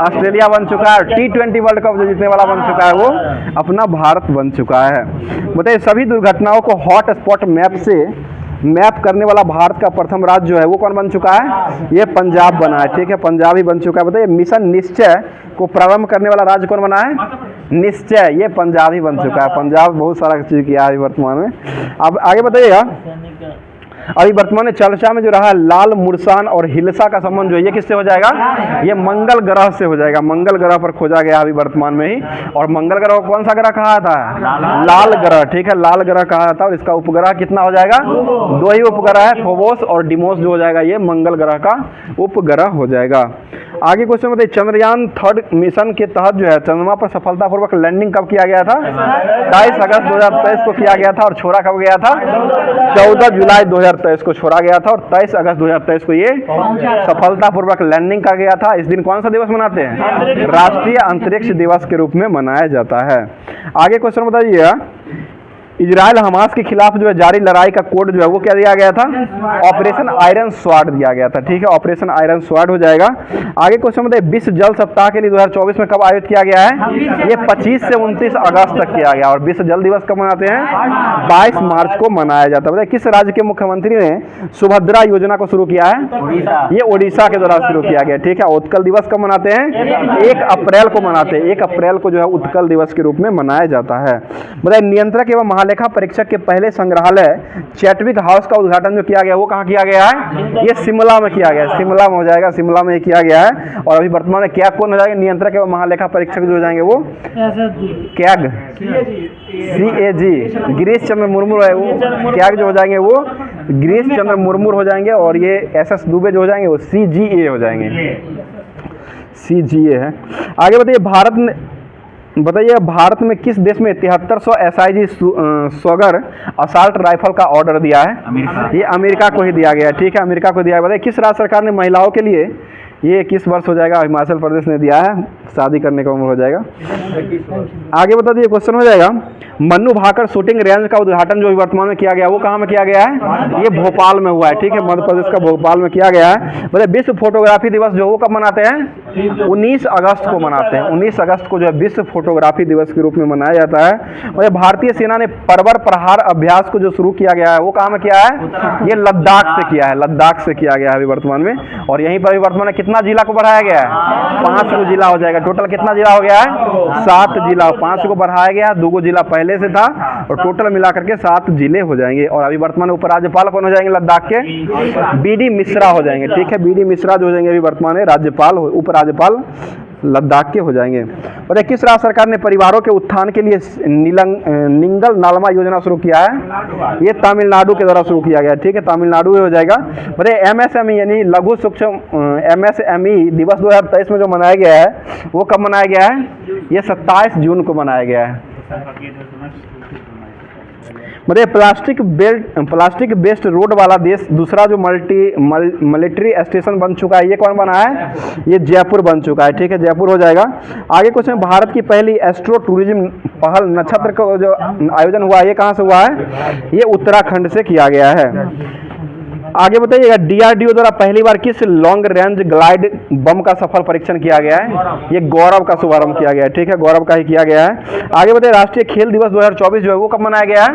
ऑस्ट्रेलिया बन चुका है। T20 वर्ल्ड कप जो जीतने वाला बन चुका है वो अपना भारत बन चुका है। बताइए सभी दुर्घटनाओं को हॉट स्पॉट मैप से मैप करने वाला भारत का प्रथम राज्य जो है वो कौन बन चुका है? ये पंजाब बना है। ठीक है, पंजाब ही बन चुका है। बताइए मिशन निश्चय को प्रारंभ करने वाला राज्य कौन बना है? निश्चय, ये पंजाब ही बन चुका है। पंजाब बहुत सारा चीज़ किया है वर्तमान में। अब आगे बताइएगा अभी वर्तमान में चर्चा में जो रहा लाल मुर्सान और हिलसा का संबंध जो है ये किससे हो जाएगा? ये मंगल ग्रह से हो जाएगा। मंगल ग्रह पर खोजा गया अभी वर्तमान में ही। और मंगल ग्रह को कौन सा ग्रह कहा था? लाल ग्रह। ठीक है, लाल ग्रह कहा था। और इसका उपग्रह कितना हो जाएगा? 2 ही उपग्रह है, फोबोस और डिमोस जो हो जाएगा ये मंगल ग्रह का उपग्रह हो जाएगा। आगे क्वेश्चन बताइए चंद्रयान 3 मिशन के तहत जो है चंद्रमा पर सफलतापूर्वक लैंडिंग कब किया गया था? 22 अगस्त 2023 को किया गया था। और छोड़ा कब गया था? 14 जुलाई 2023 को छोड़ा गया था। और 23 अगस्त 2023 को ये सफलतापूर्वक लैंडिंग कर गया था। इस दिन कौन सा दिवस मनाते हैं? राष्ट्रीय अंतरिक्ष दिवस के रूप में मनाया जाता है। आगे क्वेश्चन बताइए इजराइल हमास के खिलाफ जो है जारी लड़ाई का कोड जो है वो क्या दिया गया था? ऑपरेशन आयरन स्वाड दिया गया था। ठीक है, ऑपरेशन आयरन स्वाड हो जाएगा। आगे क्वेश्चन बताइए विश्व जल सप्ताह के लिए 2024 में कब आयोजित किया गया है? ये 25 से 29 अगस्त तक किया गया। और विश्व जल दिवस कब मनाते हैं? 22 मार्च को मनाया जाता है। बताइए किस राज्य के मुख्यमंत्री ने सुभद्रा योजना को शुरू किया है? ये ओडिशा के द्वारा शुरू किया गया। ठीक है, उत्कल दिवस कब मनाते हैं? 1 अप्रैल को मनाते हैं। 1 अप्रैल को जो है उत्कल दिवस के रूप में मनाया जाता है। बताइए नियंत्रक एवं लेखा परीक्षक के पहले संग्रहालय चैटविक हाउस का उद्घाटन जो किया गया वो कहाँ किया गया है? ये शिमला में किया गया है। शिमला में हो जाएगा, शिमला में किया गया है। और अभी वर्तमान में क्या कौन हो जाएगा? नियंत्रक एवं महालेखा परीक्षक जो हो जाएंगे वो कैग CAG गिरीश चंद्र मुर्मू है। वो कैग जो हो जाएंगे वो गिरीश चंद्र मुर्मू हो जाएंगे। और ये SS दुबे जो हो जाएंगे वो CGA हो जाएंगे। CGA है। आगे बताइए बताइए भारत में किस देश में 7300 SIG स्वगर असाल्ट राइफल का ऑर्डर दिया है? ये अमेरिका को ही दिया गया है, ठीक है, अमेरिका को दिया है। बताइए किस राज्य सरकार ने महिलाओं के लिए, ये किस वर्ष हो जाएगा? हिमाचल प्रदेश ने दिया है, शादी करने का उम्र हो जाएगा। आगे बता दीजिए, क्वेश्चन हो जाएगा, मन्नू भाकर शूटिंग रेंज का उद्घाटन जो वर्तमान में किया गया वो कहाँ में किया गया है? ये भोपाल में हुआ है, ठीक है, मध्य प्रदेश का भोपाल में किया गया है। बताइए विश्व फोटोग्राफी दिवस जो वो कब मनाते हैं? 19 अगस्त को मनाते हैं। 19 अगस्त को जो है विश्व फोटोग्राफी दिवस के रूप में मनाया जाता है। और भारतीय सेना ने परवर प्रहार अभ्यास को जो शुरू किया गया है वो कहाँ में किया है? ये लद्दाख से किया है, लद्दाख से किया गया है अभी वर्तमान में। और यहीं पर अभी वर्तमान में कितना जिला को बढ़ाया गया है? 5 जिला हो जाएगा। टोटल कितना जिला हो गया है? 7 जिला। 5 को बढ़ाया गया, 2 जिला पहले से था, और टोटल मिलाकर के 7 जिले हो जाएंगे। और अभी वर्तमान में उपराज्यपाल कौन हो जाएंगे लद्दाख के? BD मिश्रा हो जाएंगे, ठीक है, BD मिश्रा जो हो जाएंगे अभी वर्तमान में राज्यपाल, उपराज्यपाल लद्दाख के हो जाएंगे। और किस राज्य सरकार ने परिवारों के उत्थान के लिए निंगल नालमा योजना शुरू किया है? ये तमिलनाडु के द्वारा शुरू किया गया, ठीक है, तमिलनाडु हो जाएगा। बताइए MSME यानी लघु सूक्ष्म MSME दिवस 2023 में जो मनाया गया है वो कब मनाया गया है? ये 27 जून को मनाया गया है। मतलब प्लास्टिक बेस्ड रोड वाला देश दूसरा जो मिलिट्री स्टेशन बन चुका है, ये कौन बना है? ये जयपुर बन चुका है, ठीक है, जयपुर हो जाएगा। आगे क्वेश्चन, भारत की पहली एस्ट्रो टूरिज्म पहल नक्षत्र का जो आयोजन हुआ है ये कहाँ से हुआ है? ये उत्तराखंड से किया गया है। आगे बताइएगा, DRDO द्वारा पहली बार किस लॉन्ग रेंज ग्लाइड बम का सफल परीक्षण किया गया है? ये गौरव का शुभारंभ किया गया है, ठीक है, गौरव का ही किया गया है। आगे बताइए, राष्ट्रीय खेल दिवस 2024 जो है वो कब मनाया गया है?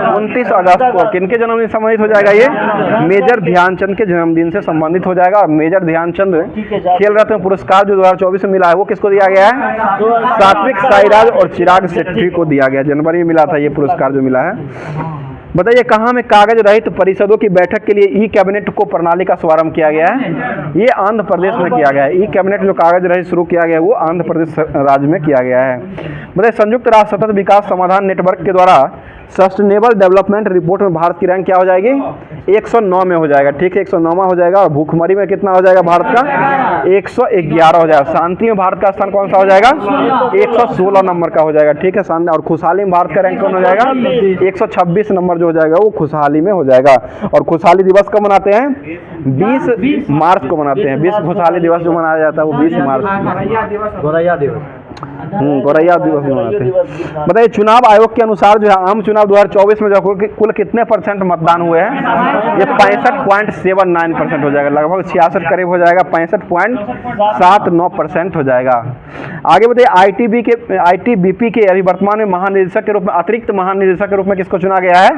29 अगस्त को। किनके जन्मदिन से संबंधित हो जाएगा? ये मेजर ध्यानचंद के जन्मदिन से संबंधित हो जाएगा। और मेजर ध्यानचंद खेल रत्न पुरस्कार जो 2024 में मिला है वो किसको दिया गया है? सात्विक साईराज और चिराग शेट्टी को दिया गया। जनवरी में मिला था ये पुरस्कार जो मिला है। बताइए कहाँ में कागज रहित परिषदों की बैठक के लिए ई कैबिनेट को प्रणाली का शुभारंभ किया गया है? ये आंध्र प्रदेश में किया गया है। ई कैबिनेट जो कागज रहित शुरू किया गया है वो आंध्र प्रदेश राज्य में किया गया है। बताइए संयुक्त राष्ट्र सतत विकास समाधान नेटवर्क के द्वारा सस्टेनेबल डेवलपमेंट रिपोर्ट में भारत की रैंक क्या हो जाएगी? 109 में हो जाएगा, ठीक है, 109वां हो जाएगा। और भूखमरी में कितना हो जाएगा भारत का? 111 हो जाएगा। शांति में भारत का स्थान कौन सा हो जाएगा? 116 नंबर का हो जाएगा, ठीक है, शांति। और खुशहाली में भारत का रैंक कौन हो जाएगा? 126 नंबर जो हो जाएगा वो खुशहाली में हो जाएगा। और खुशहाली दिवस कब मनाते हैं? 20 मार्च को मनाते हैं। विश्व खुशहाली दिवस जो मनाया जाता है वो 20 मार्च गौरैया दिवस गौरैया दिवस मनाते हैं। बताइए चुनाव आयोग के अनुसार जो है आम चुनाव 2024 में जो कुल कितने % मतदान हुए हैं? ये 65.79% हो जाएगा, लगभग 66 करीब हो जाएगा, 65.79% हो जाएगा। आगे बताइए ITBP के अभी वर्तमान में महानिदेशक के रूप में, अतिरिक्त महानिदेशक के रूप में किसको चुना गया है?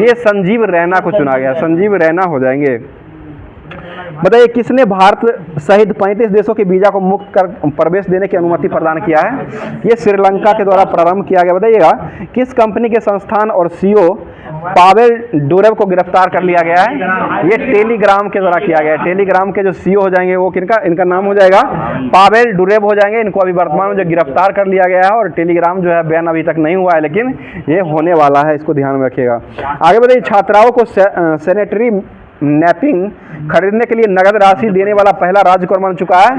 ये संजीव रैना को चुना गया, संजीव रैना हो जाएंगे। बताइए किसने भारत सहित 35 देशों के वीजा को मुक्त कर प्रवेश देने की अनुमति प्रदान किया है? ये श्रीलंका के द्वारा प्रारंभ किया गया। बताइएगा किस कंपनी के संस्थान और CEO पावेल डुरेव को गिरफ्तार कर लिया गया है? ये टेलीग्राम के द्वारा किया गया है। टेलीग्राम के जो CEO हो जाएंगे वो किनका, इनका नाम हो जाएगा पावेल डुरेव हो जाएंगे। इनको अभी वर्तमान में जो गिरफ्तार कर लिया गया है। और टेलीग्राम जो है बैन अभी तक नहीं हुआ है, लेकिन ये होने वाला है, इसको ध्यान में रखिएगा। आगे बताइए छात्राओं को सैनिटरी नैपकिन खरीदने के लिए नगद राशि देने वाला पहला राज्य कौन बन चुका है?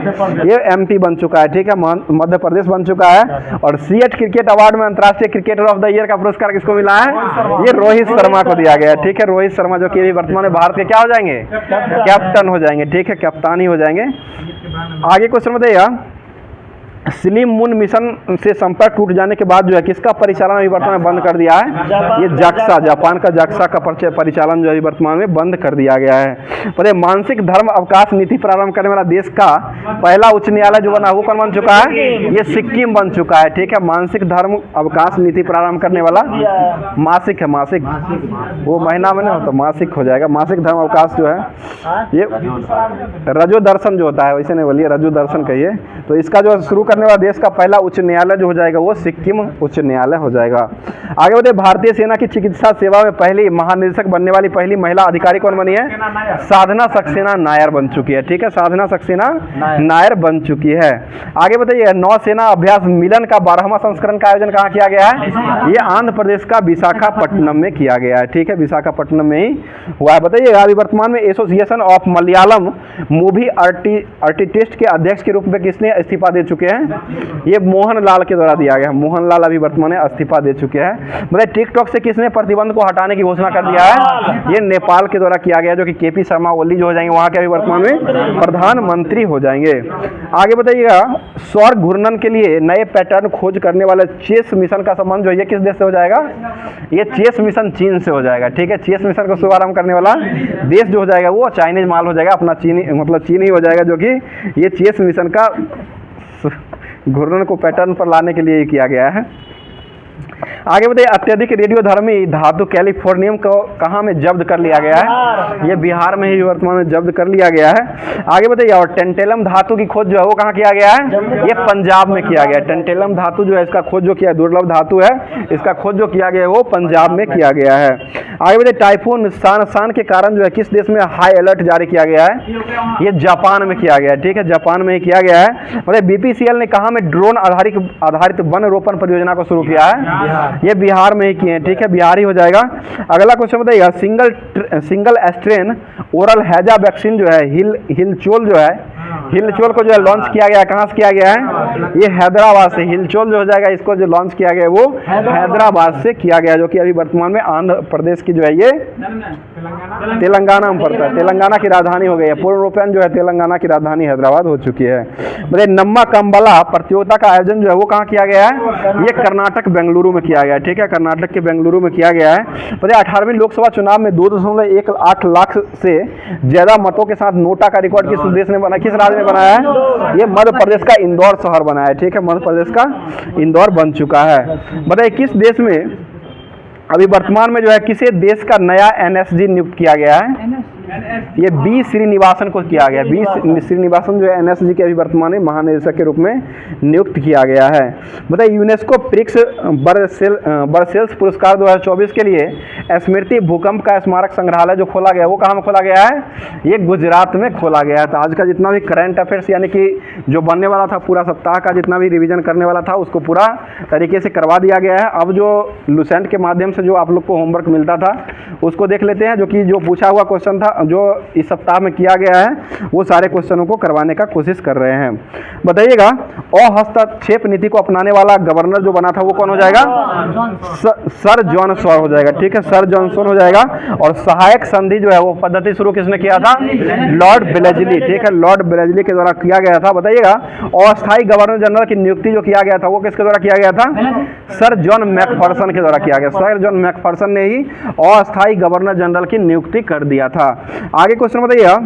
ये MP बन चुका है, ठीक है, मध्य प्रदेश बन चुका है। और सीएट क्रिकेट अवार्ड में अंतर्राष्ट्रीय क्रिकेटर ऑफ द ईयर का पुरस्कार किसको मिला है? ये रोहित शर्मा को दिया गया है, ठीक है, रोहित शर्मा जो कि वर्तमान में भारत के क्या हो जाएंगे? कैप्टन हो जाएंगे, ठीक है, कप्तान ही हो जाएंगे। आगे क्वेश्चन बताइएगा, स्लिम मून मिशन से संपर्क टूट जाने के बाद जो है किसका परिचालन अभी वर्तमान में बंद कर दिया है? ये जाक्सा, जापान का जाक्सा का परिचालन जो है वर्तमान में बंद कर दिया गया है। पर मानसिक धर्म अवकाश नीति प्रारंभ करने वाला देश का पहला उच्च न्यायालय जो बना वो कौन बन चुका है? ये सिक्किम बन चुका है, ठीक है। मानसिक धर्म अवकाश नीति प्रारंभ करने वाला मासिक है, मासिक वो महीना में ना, तो मासिक हो जाएगा। मासिक धर्म अवकाश जो है ये रजो दर्शन जो होता है, वैसे नहीं बोलिए, रजो दर्शन कहिए। तो इसका जो शुरू करने वाला देश का पहला उच्च न्यायालय जो हो जाएगा वो सिक्किम उच्च न्यायालय हो जाएगा। आगे बढ़ते, भारतीय सेना की चिकित्सा सेवा में पहली महानिदेशक बनने वाली पहली महिला अधिकारी कौन बनी है? साधना सक्सेना नायर बन चुकी है, ठीक है, साधना सक्सेना नायर बन चुकी है। आगे बताइए, नौसेना अभ्यास मिलन का 12वां संस्करण का आयोजन कहाँ किया गया है? ये आंध्र प्रदेश का विशाखापट्टनम में किया गया है, ठीक है, विशाखापट्टनम में ही हुआ है। बताइएगा अभी वर्तमान में association of Malayalam movie artist के अध्यक्ष के रूप में किसने इस्तीफा दे चुके हैं? ये मोहन लाल के द्वारा दिया गया है। मोहन लाल अभी वर्तमान में इस्तीफा दे चुके हैं। मतलब टिकटॉक से किसने प्रतिबंध को हटाने की घोषणा कर दिया है? ये नेपाल के द्वारा किया गया, जो कि केपी शर्मा ओली जो हो जाएंगे वहाँ के अभी वर्तमान में प्रधानमंत्री हो जाएंगे। आगे बताइएगा, सौर घूर्णन के लिए नए पैटर्न खोज करने वाले चेस मिशन का संबंध जो है ये किस देश से हो जाएगा? ये चेस मिशन चीन से हो जाएगा। ठीक है, चेस मिशन का शुभारंभ करने वाला देश जो हो जाएगा वो चाइनीज माल हो जाएगा, अपना चीनी मतलब चीन ही हो जाएगा, जो कि ये चेस मिशन का घूर्णन को पैटर्न पर लाने के लिए किया गया है। आगे बताइए, अत्यधिक रेडियोधर्मी धातु कैलिफोर्नियम को कहाँ में जब्त कर लिया गया है? ये बिहार में ही वर्तमान में जब्त कर लिया गया है। आगे बताइए, और टेंटेलम धातु की खोज जो है वो कहाँ किया गया है? ये पंजाब में किया गया है। टेंटेलम धातु जो है इसका खोज जो किया, दुर्लभ धातु है, इसका खोज जो किया गया है वो पंजाब में किया गया है। आगे बताइए, टाइफून सान के कारण जो है किस देश में हाई अलर्ट जारी किया गया है? ये जापान में किया गया है। ठीक है, जापान में ही किया गया है। मतलब BPCL ने कहाँ में ड्रोन आधारित वन रोपण परियोजना को शुरू किया है? ये बिहार में ही किए हैं। ठीक है, बिहार ही हो जाएगा। अगला क्वेश्चन बताइएगा, सिंगल स्ट्रेन ओरल हैजा वैक्सीन जो है हिलचोल जो है, हिलचोल को जो है लॉन्च किया गया, कहाँ से किया गया है? ये हैदराबाद से। हिलचोल जो हो जाएगा इसको जो लॉन्च किया गया वो हैदराबाद से किया गया, जो कि अभी वर्तमान में आंध्र प्रदेश की जो है ये तेलंगाना में पड़ता है। तेलंगाना की राजधानी हो गई है। पूर्ण रूपेण जो है तेलंगाना की राजधानी हैदराबाद हो चुकी है। मतलब नम्मा कंबला प्रतियोगिता का आयोजन जो है वो कहाँ किया गया है? ये कर्नाटक बेंगलुरु में किया गया है। ठीक है, कर्नाटक के बेंगलुरु में किया गया है। मतलब 18वीं लोकसभा चुनाव में 2.18 लाख से ज्यादा मतों के साथ नोटा का रिकॉर्ड किस देश ने बनाया, किस राज्य ने बनाया है? ये मध्य प्रदेश का इंदौर शहर बनाया है। ठीक है, मध्य प्रदेश का इंदौर बन चुका है। बताइए, किस देश में अभी वर्तमान में जो है किसी देश का नया NSG नियुक्त किया गया है? ये बी श्रीनिवासन को किया गया। बी श्रीनिवासन जो है NSG के अभी वर्तमान में महानिदेशक के रूप में नियुक्त किया गया है। बताइए, यूनेस्को प्रिक्स बर्सेल्स पुरस्कार 2024 के लिए स्मृति भूकंप का स्मारक संग्रहालय जो खोला गया वो कहाँ में खोला गया है? ये गुजरात में खोला गया है। तो आज का जितना भी करंट अफेयर्स यानी कि जो बनने वाला था, पूरा सप्ताह का जितना भी रिवीजन करने वाला था उसको पूरा तरीके से करवा दिया गया है। अब जो लुसेंट के माध्यम से जो आप लोग को होमवर्क मिलता था उसको देख लेते हैं, जो कि जो पूछा हुआ क्वेश्चन था जो इस सप्ताह में किया गया है वो सारे क्वेश्चनों को करवाने का कोशिश कर रहे हैं। बताइएगा, अहस्तक्षेप नीति को अपनाने वाला गवर्नर जो बना था वो कौन हो जाएगा? सर जॉन सॉर हो जाएगा। ठीक है, सर जॉनसन हो जाएगा। और सहायक संधि जो है वो पद्धति शुरू किसने किया था? लॉर्ड ब्लेजली। ठीक है, लॉर्ड ब्लेजली के द्वारा किया गया था। बताइएगा, अस्थायी गवर्नर जनरल की नियुक्ति जो किया गया था वो किसके द्वारा किया गया था? सर जॉन मैकफर्सन के द्वारा किया गया। सर जॉन मैकफर्सन ने ही अस्थायी गवर्नर जनरल की नियुक्ति कर दिया था। आगे क्वेश्चन बताइए,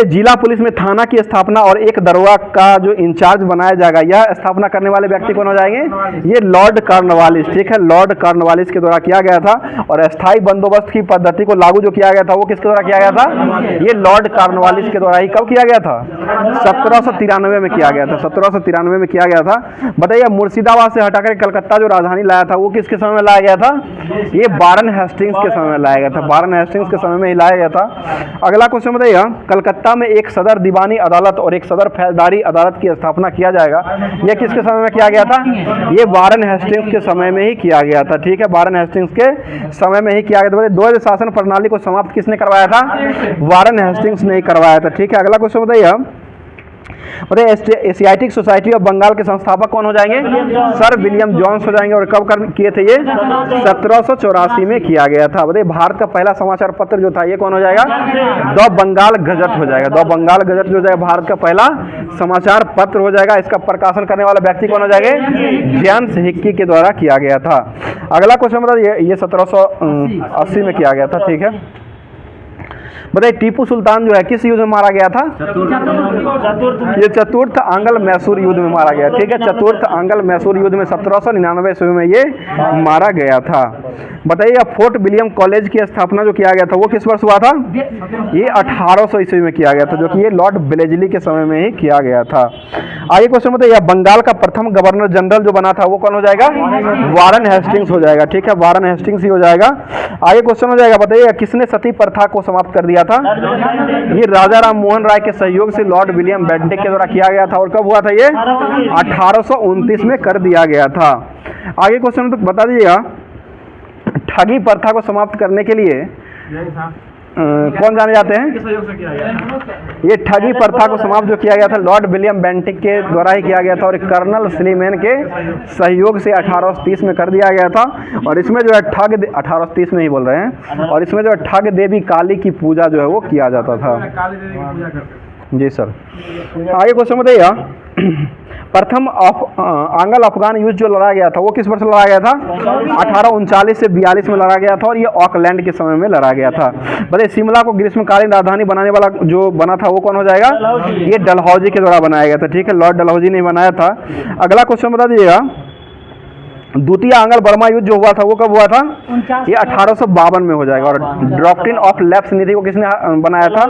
जिला पुलिस में थाना की स्थापना और एक दरोगा का जो इंचार्ज बनाया जाएगा, यह स्थापना करने वाले व्यक्ति कौन हो जाएंगे? ये लॉर्ड कॉर्नवालिस। ठीक है, लॉर्ड कॉर्नवालिस के द्वारा किया गया था। और अस्थायी बंदोबस्त की पद्धति को लागू जो किया गया था वो किसके द्वारा किया गया था? ये लॉर्ड कॉर्नवालिस के द्वारा ही कब किया गया था? 1793 में किया गया था। 1793 में किया गया था। बताइए, मुर्शिदाबाद से हटाकर कलकत्ता जो राजधानी लाया था वो किसके समय में लाया गया था? ये वारन हेस्टिंग्स के समय में लाया गया था। वारन हेस्टिंग्स के समय में ही लाया गया था। अगला क्वेश्चन बताइए, कलकत्ता में एक सदर दीवानी अदालत और एक सदर फौजदारी अदालत की स्थापना किया जाएगा, यह किसके समय में किया गया था? ये वारन हेस्टिंग्स के समय में ही किया गया था। ठीक है, वारन हेस्टिंग्स के समय में ही किया गया था। द्वैध शासन प्रणाली को समाप्त किसने करवाया था? वारन हेस्टिंग्स ने करवाया था। ठीक है, अगला क्वेश्चन बताइए, एशियाटिक सोसाइटी ऑफ बंगाल के संस्थापक कौन हो जाएंगे? सर विलियम जॉन्स हो जाएंगे। और कब किए थे ये? 1784 में किया गया था। बताइए, भारत का पहला समाचार पत्र जो था ये कौन हो जाएगा? द बंगाल गजट हो जाएगा। द बंगाल गजट जो जाएगा भारत का पहला समाचार पत्र हो जाएगा। इसका प्रकाशन करने वाला व्यक्ति कौन हो जाएंगे? जेम्स हिक्की के द्वारा किया गया था। अगला क्वेश्चन बताइए, ये 1780 में किया गया था। ठीक है, बताइए, टीपू सुल्तान जो है किस युद्ध में मारा गया था? ये चतुर्थ आंग्ल मैसूर युद्ध में मारा गया। ठीक है, चतुर्थ आंग्ल मैसूर युद्ध में 1799 ईस्वी में ये मारा गया था। बताइए, फोर्ट विलियम कॉलेज की स्थापना जो किया गया था वो किस वर्ष हुआ था? ये 1800 ईस्वी में किया गया था, जो कि ये लॉर्ड ब्लेजली के समय में ही किया गया था। आगे क्वेश्चन बताइए, बंगाल का प्रथम गवर्नर जनरल जो बना था वो कौन हो जाएगा? वारन हेस्टिंग्स हो जाएगा। ठीक है, वारन हेस्टिंग्स ही हो जाएगा। आगे क्वेश्चन हो जाएगा, बताइए, किसने सती प्रथा को समाप्त कर दिया था? ये राजा राम मोहन राय के सहयोग से लॉर्ड विलियम बेंटिक के द्वारा किया गया था। और कब हुआ था ये? 1829 में कर दिया गया था। आगे क्वेश्चन तो बता दीजिएगा, ठगी प्रथा को समाप्त करने के लिए कौन जाने जाते हैं? ये ठगी प्रथा को समाप्त जो किया गया था लॉर्ड विलियम बेंटिक के द्वारा ही किया गया था, और कर्नल स्लीमैन के सहयोग से 1830 में कर दिया गया था। और इसमें जो है 1830 में ही बोल रहे हैं, और इसमें जो है ठग देवी काली की पूजा जो है वो किया जाता था। जी सर, आगे क्वेश्चन बताइएगा। प्रथम आंग्ल अफगान युद्ध जो लड़ा गया था वो किस वर्ष लड़ा गया था? 1839 से 42 में लड़ा गया था, और ये ऑकलैंड के समय में लड़ा गया था। बताइए शिमला को ग्रीष्मकालीन राजधानी बनाने वाला जो बना था वो कौन हो जाएगा? ये डलहौजी के द्वारा बनाया गया था। ठीक है, लॉर्ड डलहौजी ने बनाया था। अगला क्वेश्चन बता दीजिएगा। द्वितीय आंग्ल बर्मा युद्ध जो हुआ था वो कब हुआ था? ये 1852 में हो जाएगा। और डॉक्ट्रिन ऑफ लैप्स नीति को किसने बनाया था?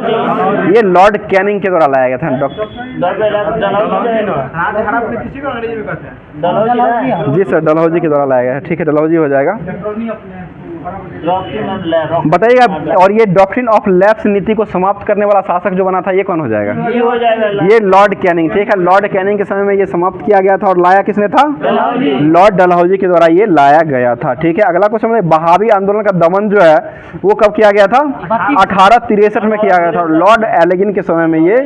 ये लॉर्ड कैनिंग के द्वारा लाया गया था। जी सर, डलहौजी के द्वारा लाया गया है। ठीक है, डलहौजी हो जाएगा। बताइएगा, और ये डॉक्ट्रिन ऑफ लैप्स नीति को समाप्त करने वाला शासक जो बना था ये कौन हो जाएगा? ये लॉर्ड कैनिंग। ठीक है, लॉर्ड कैनिंग के समय में ये समाप्त किया गया था, और लाया किसने था? लॉर्ड डलहौजी के द्वारा ये लाया गया था। ठीक है, अगला क्वेश्चन है बहावी आंदोलन का दमन जो है वो कब किया गया था? 1863 में किया गया था, और लॉर्ड एलिगिन के समय में ये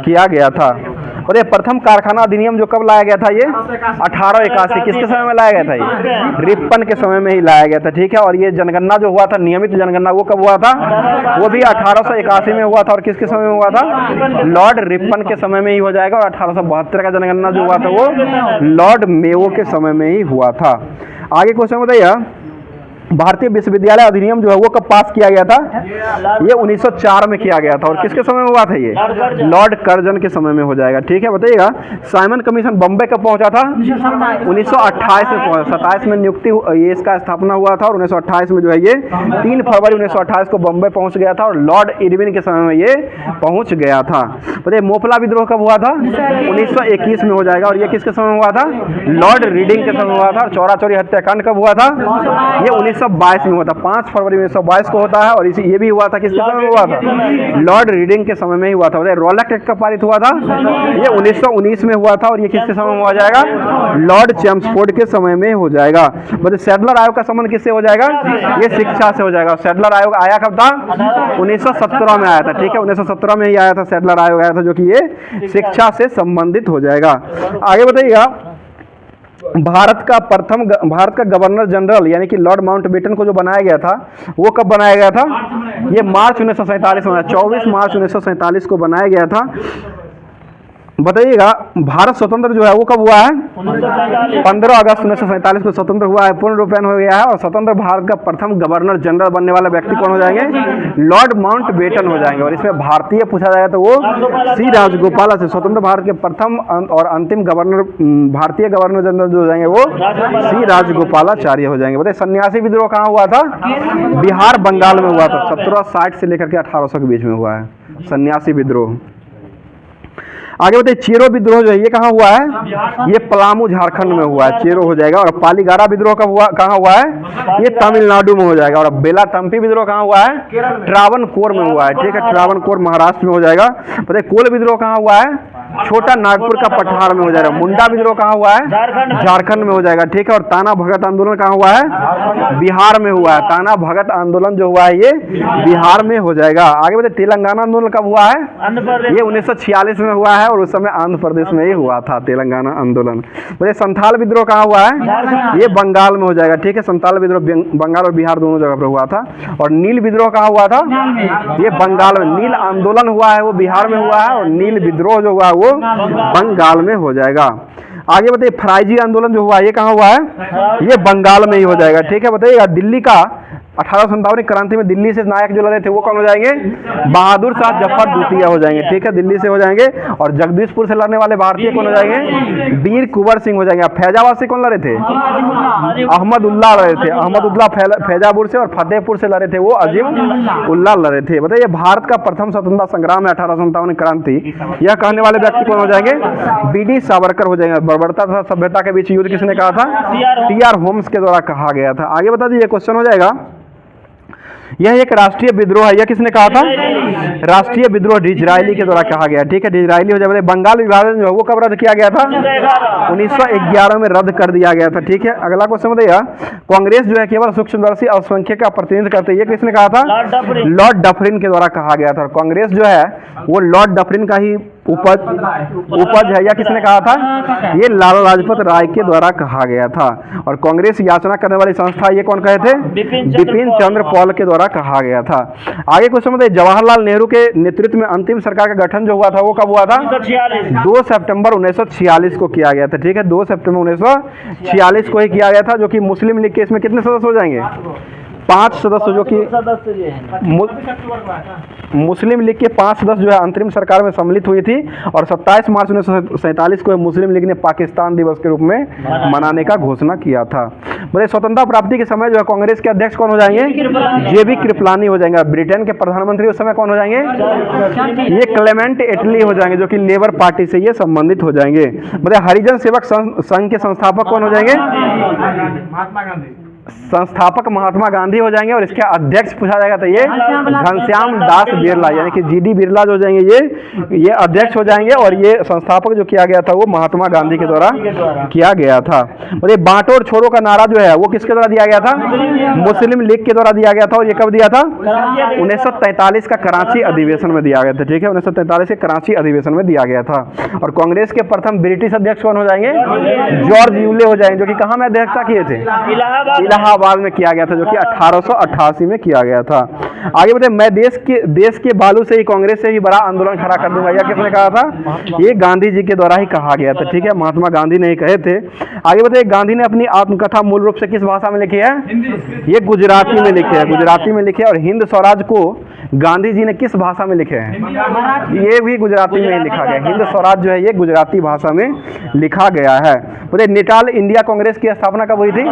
किया गया था। और ये प्रथम कारखाना अधिनियम जो कब लाया गया था? ये 1881। किसके समय में लाया गया था? ये रिपन के समय में ही लाया गया था। ठीक है, और ये जनगणना जो हुआ था, नियमित जनगणना, वो कब हुआ था? वो भी 1881 में हुआ था। और किसके समय में हुआ था? लॉर्ड रिपन के समय में ही हो जाएगा। और 1872 का जनगणना जो हुआ था वो लॉर्ड मेयो के समय में ही हुआ था। आगे क्वेश्चन बताइए। भारतीय विश्वविद्यालय अधिनियम जो है वो कब पास किया गया था? ये 1904 में किया गया था। और किसके समय में हुआ था? ये लॉर्ड कर्जन के समय में हो जाएगा। ठीक है, बताइएगा साइमन कमीशन बम्बई कब पहुंचा था? 1928 में पहुंचा। 27 में नियुक्ति ये इसका स्थापना हुआ था, और 1928 में जो है ये 3 फरवरी 1928 को बम्बई पहुंच गया था, और लॉर्ड इरविन के समय में ये पहुंच गया था। बताइए मोपला विद्रोह कब हुआ था? 1921 में हो जाएगा। और ये किसके समय में हुआ था? लॉर्ड रीडिंग के समय में हुआ था। और चौरा चौरी हत्याकांड कब हुआ था? ये 1922 में हुआ था। 5 फरवरी 1922 को होता है। और इसी ये भी हुआ था किसके समय में हुआ था? लॉर्ड रीडिंग के समय में ही हुआ था। रोलैक्ट एक्ट कब पारित हुआ था? ये 1919 में हुआ था। और ये किसके समय में हो जाएगा? लॉर्ड चेम्सफोर्ड के समय में हो जाएगा। मतलब सैडलर आयोग का संबंध किससे हो जाएगा? ये शिक्षा से हो जाएगा। सैडलर आयोग आया कब था? 1917 में आया था। ठीक है, 1917 में ही आया था, सैडलर आयोग आया था, जो कि ये शिक्षा से संबंधित हो जाएगा। आगे बताइएगा। भारत का गवर्नर जनरल यानी कि लॉर्ड माउंटबेटन को जो बनाया गया था वो कब बनाया गया था? ये मार्च 1947 में, 24 मार्च 1947 को बनाया गया था। बताइएगा भारत स्वतंत्र जो है वो कब हुआ है? 15 अगस्त 1947 को स्वतंत्र हुआ है, पूर्ण रूपेण हो गया है। और स्वतंत्र भारत का प्रथम गवर्नर जनरल बनने वाले व्यक्ति कौन हो जाएंगे? लॉर्ड माउंटबेटन हो जाएंगे। और इसमें भारतीय पूछा जाएगा तो वो सी राजगोपाला से। स्वतंत्र भारत के प्रथम और अंतिम गवर्नर, भारतीय गवर्नर जनरल जो हो जाएंगे वो सी राजगोपालाचार्य हो जाएंगे। बताइए सन्यासी विद्रोह कहाँ हुआ था? बिहार बंगाल में हुआ था। 1760 से लेकर के 1800 के बीच में हुआ है सन्यासी विद्रोह। आगे बताइए चेरो विद्रोह जो है ये कहाँ हुआ है? ये पलामू झारखंड में हुआ है, चेरो हो जाएगा। और पालीगारा विद्रोह कब हुआ, कहाँ हुआ है? ये तमिलनाडु में हो जाएगा। और बेलातंपी विद्रोह कहाँ हुआ है? ट्रावनकोर में हुआ है। ठीक है, ट्रावनकोर महाराष्ट्र में हो जाएगा। बताइए कोल विद्रोह कहाँ हुआ है? छोटा नागपुर का पठार में हो जाएगा। मुंडा विद्रोह कहाँ हुआ है? झारखंड में हो जाएगा। ठीक है, और ताना भगत आंदोलन कहाँ हुआ है? बिहार में हुआ है। ताना भगत आंदोलन जो हुआ है ये बिहार में हो जाएगा। आगे बताइए तेलंगाना आंदोलन कब हुआ है? ये 1946 में हुआ है, और उस समय आंध्र प्रदेश में ही हुआ था तेलंगाना आंदोलन। बताइए संथाल विद्रोह कहाँ हुआ है? ये बंगाल में हो जाएगा। ठीक है, संथाल विद्रोह बंगाल और बिहार दोनों जगह पर हुआ था। और नील विद्रोह कहाँ हुआ था? ये बंगाल में। नील आंदोलन हुआ है वो बिहार में हुआ है, और नील विद्रोह जो हुआ वो बंगाल में हो जाएगा। आगे बताइए फराइजी आंदोलन जो हुआ ये कहाँ हुआ है? ये बंगाल में ही हो जाएगा। ठीक है, बताइएगा दिल्ली का 1857 क्रांति में दिल्ली से नायक जो लड़े थे वो कौन हो जाएंगे? बहादुर शाह जफर द्वितीय हो जाएंगे। ठीक है, दिल्ली से हो जाएंगे। और जगदीशपुर से लड़ने वाले भारतीय कौन हो जाएंगे? वीर कुंवर सिंह हो जाएंगे। फैजाबाद से कौन लड़े थे? अहमदुल्लाह लड़े थे। अहमदुल्लाह फैजापुर से, और फतेहपुर से लड़े थे वो अजीम उल्लाह लड़े थे। बताइए भारत का प्रथम स्वतंत्रता संग्राम है 1857 क्रांति, यह कहने वाले व्यक्ति कौन हो जाएंगे? बीडी सावरकर हो जाएंगे। बर्बरता तथा सभ्यता के बीच युद्ध किसने कहा था? टी आर होम्स के द्वारा कहा गया था। आगे बता दीजिए क्वेश्चन हो जाएगा यह एक राष्ट्रीय विद्रोह है। यह किसने कहा था? राष्ट्रीय विद्रोह डिजरायली के द्वारा कहा गया। ठीक है, डिजरायली हो जाए। बंगाल विभाजन जो है वो कब रद्द किया गया था? 1911 में रद्द कर दिया गया था। ठीक है, अगला क्वेश्चन बताइएगा, कांग्रेस जो है केवल सूक्ष्मदर्शी अल्पसंख्यक का प्रतिनिधित्व करती है, ये किसने कहा था? लॉर्ड डफरिन के द्वारा कहा गया था। कांग्रेस जो है वो लॉर्ड डफरिन का ही उपज है, या किसने कहा था? ये लाला लाजपत राय के द्वारा कहा गया था। और कांग्रेस याचना करने वाली संस्था ये कौन कहे थे? बिपिन चंद्र पॉल के द्वारा कहा गया था। आगे क्वेश्चन बताइए, जवाहरलाल नेहरू के नेतृत्व में अंतिम सरकार का गठन जो हुआ था वो कब हुआ था? 2 सितंबर 1946 को किया गया था। ठीक है, 2 सितंबर 1946 को ही किया गया था, जो कि मुस्लिम लीग के इसमें कितने सदस्य हो जाएंगे? 5 सदस्य, जो कि मुस्लिम लीग के 5 सदस्य जो है अंतरिम सरकार में सम्मिलित हुई थी। और 27 मार्च 1947 को मुस्लिम लीग ने पाकिस्तान दिवस के रूप में मनाने का घोषणा किया था। बोले स्वतंत्रता प्राप्ति के समय जो है कांग्रेस के अध्यक्ष कौन हो जाएंगे? जेबी कृपलानी हो जाएंगे। ब्रिटेन के प्रधानमंत्री उस समय कौन हो जाएंगे? ये क्लेमेंट एटली हो जाएंगे, जो कि लेबर पार्टी से ये संबंधित हो जाएंगे। बोले हरिजन सेवक संघ के संस्थापक कौन हो जाएंगे? महात्मा गांधी। संस्थापक महात्मा गांधी हो जाएंगे। और इसके अध्यक्ष पूछा जाएगा तो ये घनश्याम दास बिरला, यानी कि जीडी बिरला जो हो जाएंगे, ये अध्यक्ष हो जाएंगे। और ये संस्थापक जो किया गया था वो महात्मा गांधी के द्वारा किया गया था। और ये बांटो और छोड़ो का नारा जो है वो किसके द्वारा दिया गया था? मुस्लिम लीग के द्वारा दिया गया था। और ये कब दिया था? 1943 का कराची अधिवेशन में दिया गया था। ठीक है, 1943 के कराची अधिवेशन में दिया गया था। और कांग्रेस के प्रथम ब्रिटिश अध्यक्ष कौन हो जाएंगे? जॉर्ज यूले हो जाएंगे, जो कि कहाँ में अध्यक्षता किए थे? इलाहाबाद में किया गया था, जो कि 1888 में किया गया था। आगे बताइए, मैं देश के बालू से ही कांग्रेस से ही बड़ा आंदोलन खड़ा कर दूंगा, यह किसने कहा था? ये गांधी जी के द्वारा ही कहा गया था। ठीक है, महात्मा गांधी ने ही कहे थे। आगे बताइए, गांधी ने अपनी आत्मकथा मूल रूप से किस भाषा में लिखी है? ये गुजराती में लिखी है, गुजराती में लिखी है। और हिंद स्वराज को गांधी जी ने किस भाषा में लिखे हैं? ये भी गुजराती में ही लिखा गया। हिंद स्वराज जो है ये गुजराती भाषा में लिखा गया है। बोले नेटाल इंडिया कांग्रेस की स्थापना कब हुई थी?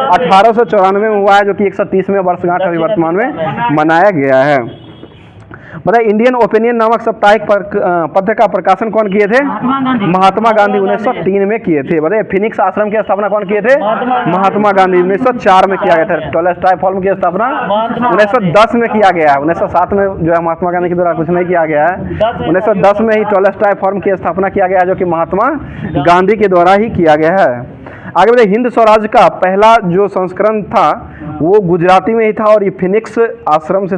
1894 में हुआ है, जो कि 130वें वर्षगांठ अभी वर्तमान में मनाया गया है। बताइए, इंडियन ओपिनियन नामक साप्ताहिक पत्र का प्रकाशन कौन किए थे? महात्मा गांधी 1903 में किए थे। बताइए, फिनिक्स आश्रम की स्थापना कौन किए थे? महात्मा गांधी 1904 में किया गया था। टॉलस्टॉय फॉर्म की स्थापना 1910 में किया गया है। 1907 में जो है महात्मा गांधी के द्वारा कुछ नहीं किया गया है। 1910 में ही टॉलस्टॉय फॉर्म की स्थापना किया गया है, जो कि महात्मा गांधी के द्वारा ही किया गया है। आगे बताइए, हिंद स्वराज का पहला जो संस्करण था वो गुजराती में ही था। और ये फिनिक्स आश्रम से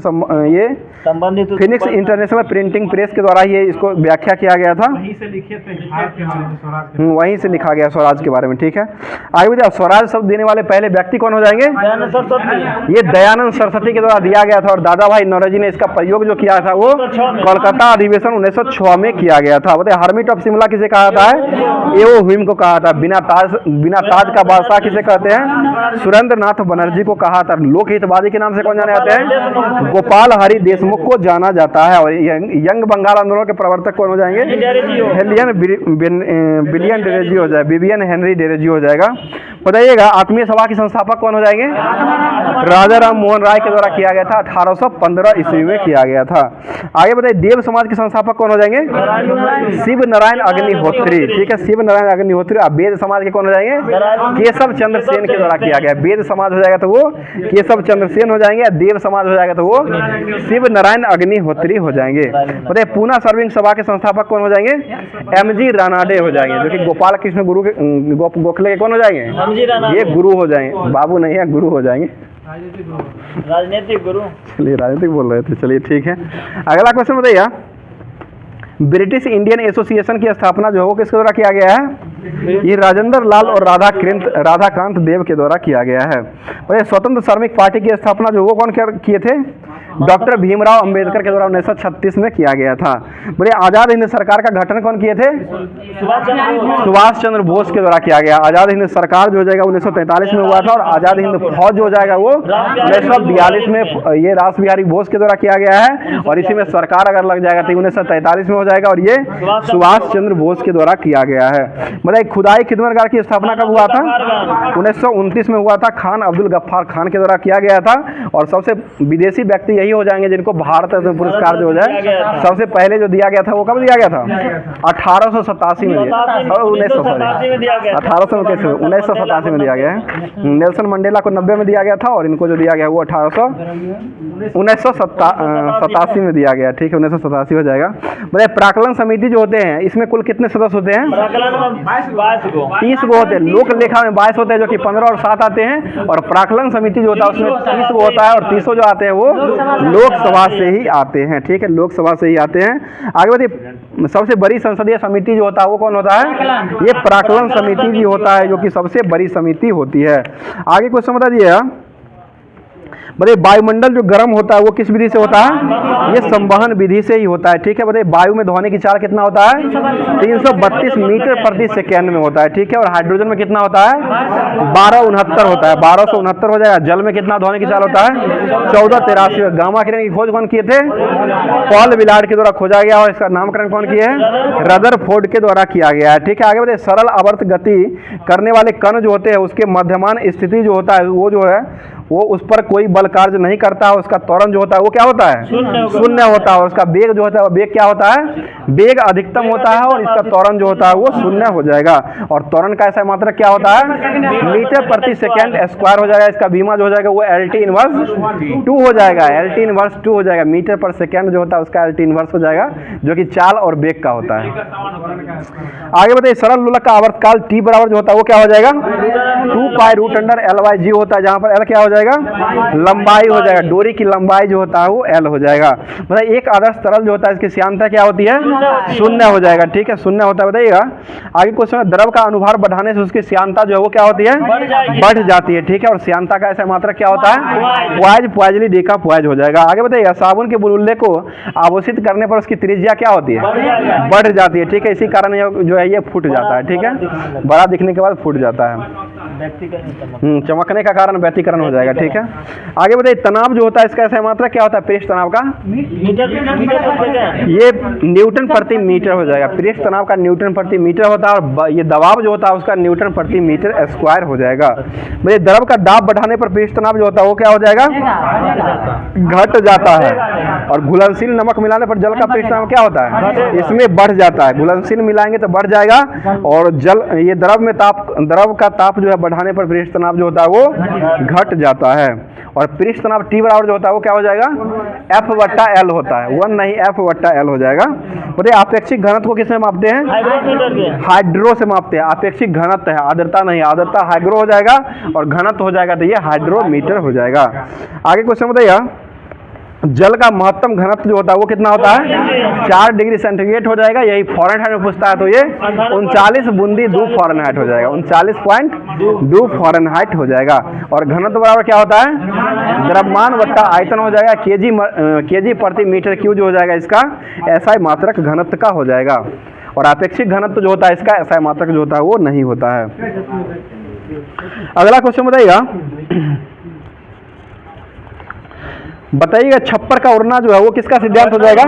ये संबंधित फिनिक्स इंटरनेशनल प्रिंटिंग प्रेस के द्वारा ये इसको व्याख्या किया गया था। वहीं से लिखे थे भारत के बारे में, स्वराज के वहीं से लिखा गया स्वराज के बारे में। ठीक है, आगे बताइए, स्वराज शब्द देने वाले पहले व्यक्ति कौन हो जाएंगे? ये दयानंद सरस्वती के द्वारा दिया गया था। और दादा भाई नौरोजी ने इसका प्रयोग जो किया था वो कोलकाता अधिवेशन 1906 में किया गया था। बताइए, हर्मिट ऑफ शिमला किसे कहा था? एओ ह्यूम को कहा था। बिना ताज का बादशाह किसे कहते हैं? सुरेंद्र नाथ बनर्जी को कहा था। लोकहितवादी के नाम से कौन जाने जाते हैं? गोपाल हरि देशमुख को जाना जाता है। और यंग बंगाल आंदोलन के प्रवर्तक कौन हो जाएंगे? बिलियन डेरेजी हो जाए, बिबियन हेनरी डेरेजी हो जाएगा। बताइएगा, आत्मीय सभा के संस्थापक कौन हो जाएंगे? राजा राम मोहन राय के द्वारा किया गया था। 1815 ईस्वी में किया गया था। आगे बताइए, देव समाज के संस्थापक कौन हो जाएंगे? शिव नारायण अग्निहोत्री। ठीक है, शिव नारायण अग्निहोत्री। और वेद समाज के कौन हो जाएंगे? केशव चंद्र सेन के द्वारा किया गया। वेद समाज हो जाएगा तो वो केशव चंद्र सेन हो जाएंगे। देव समाज हो जाएगा तो वो शिव नारायण अग्निहोत्री हो जाएंगे। बताइए, पूना सर्विंग सभा के संस्थापक कौन हो जाएंगे? एमजी रानाडे हो जाएंगे, जो कि गोपाल कृष्ण गुरु के गोखले के कौन हो जाएंगे? ये गुरु हो जाएंगे, बाबू नहीं है, गुरु हो जाएंगे, राजनीतिक गुरु। चलिए, राजनीतिक बोल रहे थे। चलिए ठीक है, अगला क्वेश्चन बताइए, ब्रिटिश इंडियन एसोसिएशन की स्थापना जो है वो किसके द्वारा किया गया है? ये राजेंद्र लाल और राधाकांत देव के द्वारा किया गया है। और ये स्वतंत्र श्रमिक पार्टी की स्थापना जो वो कौन किए थे? डॉक्टर भीमराव अंबेडकर के द्वारा 1936 में किया गया था। बोले, आजाद हिंद सरकार का गठन कौन किए थे? सुभाष चंद्र बोस के द्वारा किया गया। आजाद हिंद सरकार जो हो जाएगा 1943 में हुआ था। और आजाद हिंद फौज जो हो जाएगा वो 1942 में ये रास बिहारी बोस के द्वारा किया गया है। और इसी में सरकार अगर लग जाएगा तो 1943 में हो जाएगा। और ये सुभाष चंद्र बोस के द्वारा किया गया है। बताइए खुदाई खिदमतगार की स्थापना कब हुआ था? 1929 में हुआ था। खान अब्दुल गफ्फार खान के द्वारा किया गया था। और सबसे विदेशी व्यक्ति यही हो जाएंगे जिनको भारत रत्न पुरस्कार जो हो जाए सबसे पहले जो दिया गया था वो कब दिया गया था? 1887 में, 1987 में दिया गया है। नेल्सन मंडेला को 90 में दिया गया था और इनको जो दिया गया वो 1987 में दिया गया। ठीक है, 1987 हो जाएगा। बताइए प्राक्कलन समिति जो होते हैं इसमें कुल कितने सदस्य होते हैं? 30 गो होते हैं। लोक लेखा में 22 होते हैं जो कि 15 और 7 आते हैं, और प्राक्कलन समिति जो होता है उसमें 30 गो होता है और 30 जो आते हैं वो लोकसभा से ही आते हैं। ठीक है, लोकसभा से ही आते हैं। आगे बढ़िए, सबसे बड़ी संसदीय समिति जो होता है वो कौन होता है? ये प्राक्कलन समिति जी होता है जो कि सबसे बड़ी समिति होती है। आगे कुछ समझ दीजिए। बताइए वायुमंडल जो गर्म होता है वो किस विधि से होता है? ये संवहन विधि से ही होता है। ठीक है, बताइए वायु में ध्वनि की चाल कितना होता है? 332 मीटर प्रति सेकेंड में होता है। ठीक है, और हाइड्रोजन में कितना होता है? 1269 होता है, 1269 हो जाएगा। जल में कितना ध्वनि की चाल होता है? 1483। गामा किरण की खोज कौन किए थे? पॉल विलार्ड के द्वारा खोजा गया, और इसका नामकरण कौन किए हैं? रदरफोर्ड के द्वारा किया गया है। ठीक है, आगे बताइए सरल आवर्त गति करने वाले कण जो होते हैं उसके मध्यमान स्थिति जो होता है वो जो है वो उस पर कोई बल कार्य नहीं करता है। उसका त्वरण जो होता है वो क्या होता है? शून्य होता है। और उसका वेग जो होता है वो वेग क्या होता है? वेग अधिकतम होता है, और इसका त्वरण जो होता है वो शून्य हो जाएगा। और त्वरण का ऐसा मात्रक क्या होता है? मीटर प्रति सेकेंड स्क्वायर हो जाएगा। इसका बीमा जो हो जाएगा वो LT इनवर्स 2 हो जाएगा। LT इनवर्स 2 हो जाएगा। मीटर पर सेकेंड जो होता है उसका LT इनवर्स हो जाएगा जो कि चाल और वेग का होता है। आगे बताइए सरल लोलक का आवर्तकाल T बराबर जो होता है वो क्या हो जाएगा? 2 पाई रूट अंडर LYG होता है, जहाँ पर L क्या हो जाएगा? लंबाई हो जाएगा। डोरी की लंबाई जो होता है वो L हो जाएगा। मतलब एक आदर्श तरल जो होता है इसकी श्यानता क्या होती है? शून्य हो जाएगा। ठीक है, शून्य होता है। बताइएगा आगे क्वेश्चन, द्रव का अनुभार बढ़ाने से उसकी श्यानता जो है वो क्या होती है? बढ़ जाती है। ठीक है, और श्यानता का ऐसा मात्रक क्या होता है? प्वाइज, प्वाइजली डेका प्वाइज हो जाएगा। आगे बताइएगा साबुन के बुलबुले को आवेशित करने पर उसकी त्रिज्या क्या होती है? बढ़ जाती है। ठीक है, इसी कारण जो है ये फूट जाता है। ठीक है, बड़ा दिखने के बाद फूट जाता है। चमकने का कारण व्यतिकरण हो जाएगा। ठीक है, आगे बताइए तनाव जो होता है इसका ऐसा मात्रा क्या होता है? पृष्ठ तनाव का ये न्यूटन प्रति मीटर हो जाएगा। पृष्ठ तनाव का न्यूटन प्रति मीटर होता है, और ये दबाव जो होता है उसका न्यूटन प्रति मीटर स्क्वायर हो जाएगा। भाई द्रव का दाब बढ़ाने पर पृष्ठ तनाव जो होता है वो क्या हो जाएगा? घट जाता है। और घुलनशील नमक मिलाने पर जल का पृष्ठ तनाव क्या होता है? इसमें बढ़ जाता है। घुलनशील मिलाएंगे तो बढ़ जाएगा, और जल ये द्रव का ताप जो है बढ़ाने पर पृष्ठ तनाव जो होता है वो घट जाता है। और पृष्ठ तनाव T बराबर जो होता है वो क्या हो जाएगा? F/L होता है। 1 नहीं, F/L हो जाएगा। बोलिए आपेक्षिक घनत्व को किसमें मापते हैं? हाइड्रो से मापते हैं। आपेक्षिक घनत्व है, आर्द्रता नहीं। आर्द्रता हाइग्रो हो जाएगा और घनत्व हो जाएगा तो ये हाइड्रोमीटर हो जाएगा। आगे क्वेश्चन बताइए जल का महत्तम घनत्व जो होता है वो कितना होता है? 4 डिग्री सेंटीग्रेड हो जाएगा। यही फॉरेनहाइट में पूछता है तो ये 39.2 फॉरेनहाइट हो जाएगा। 39.2 फॉरेनहाइट हो जाएगा। और घनत्व बराबर क्या होता है? द्रव्यमान वत्ता आयतन हो जाएगा। केजी प्रति मीटर क्यूब जो हो जाएगा इसका SI मात्रक घनत्व का हो जाएगा। और आपेक्षिक घनत्व जो होता है इसका SI मात्रक जो होता है वो नहीं होता है। अगला क्वेश्चन बताइएगा, बताइएगा छप्पर का उड़ना जो है वो किसका सिद्धांत हो जाएगा?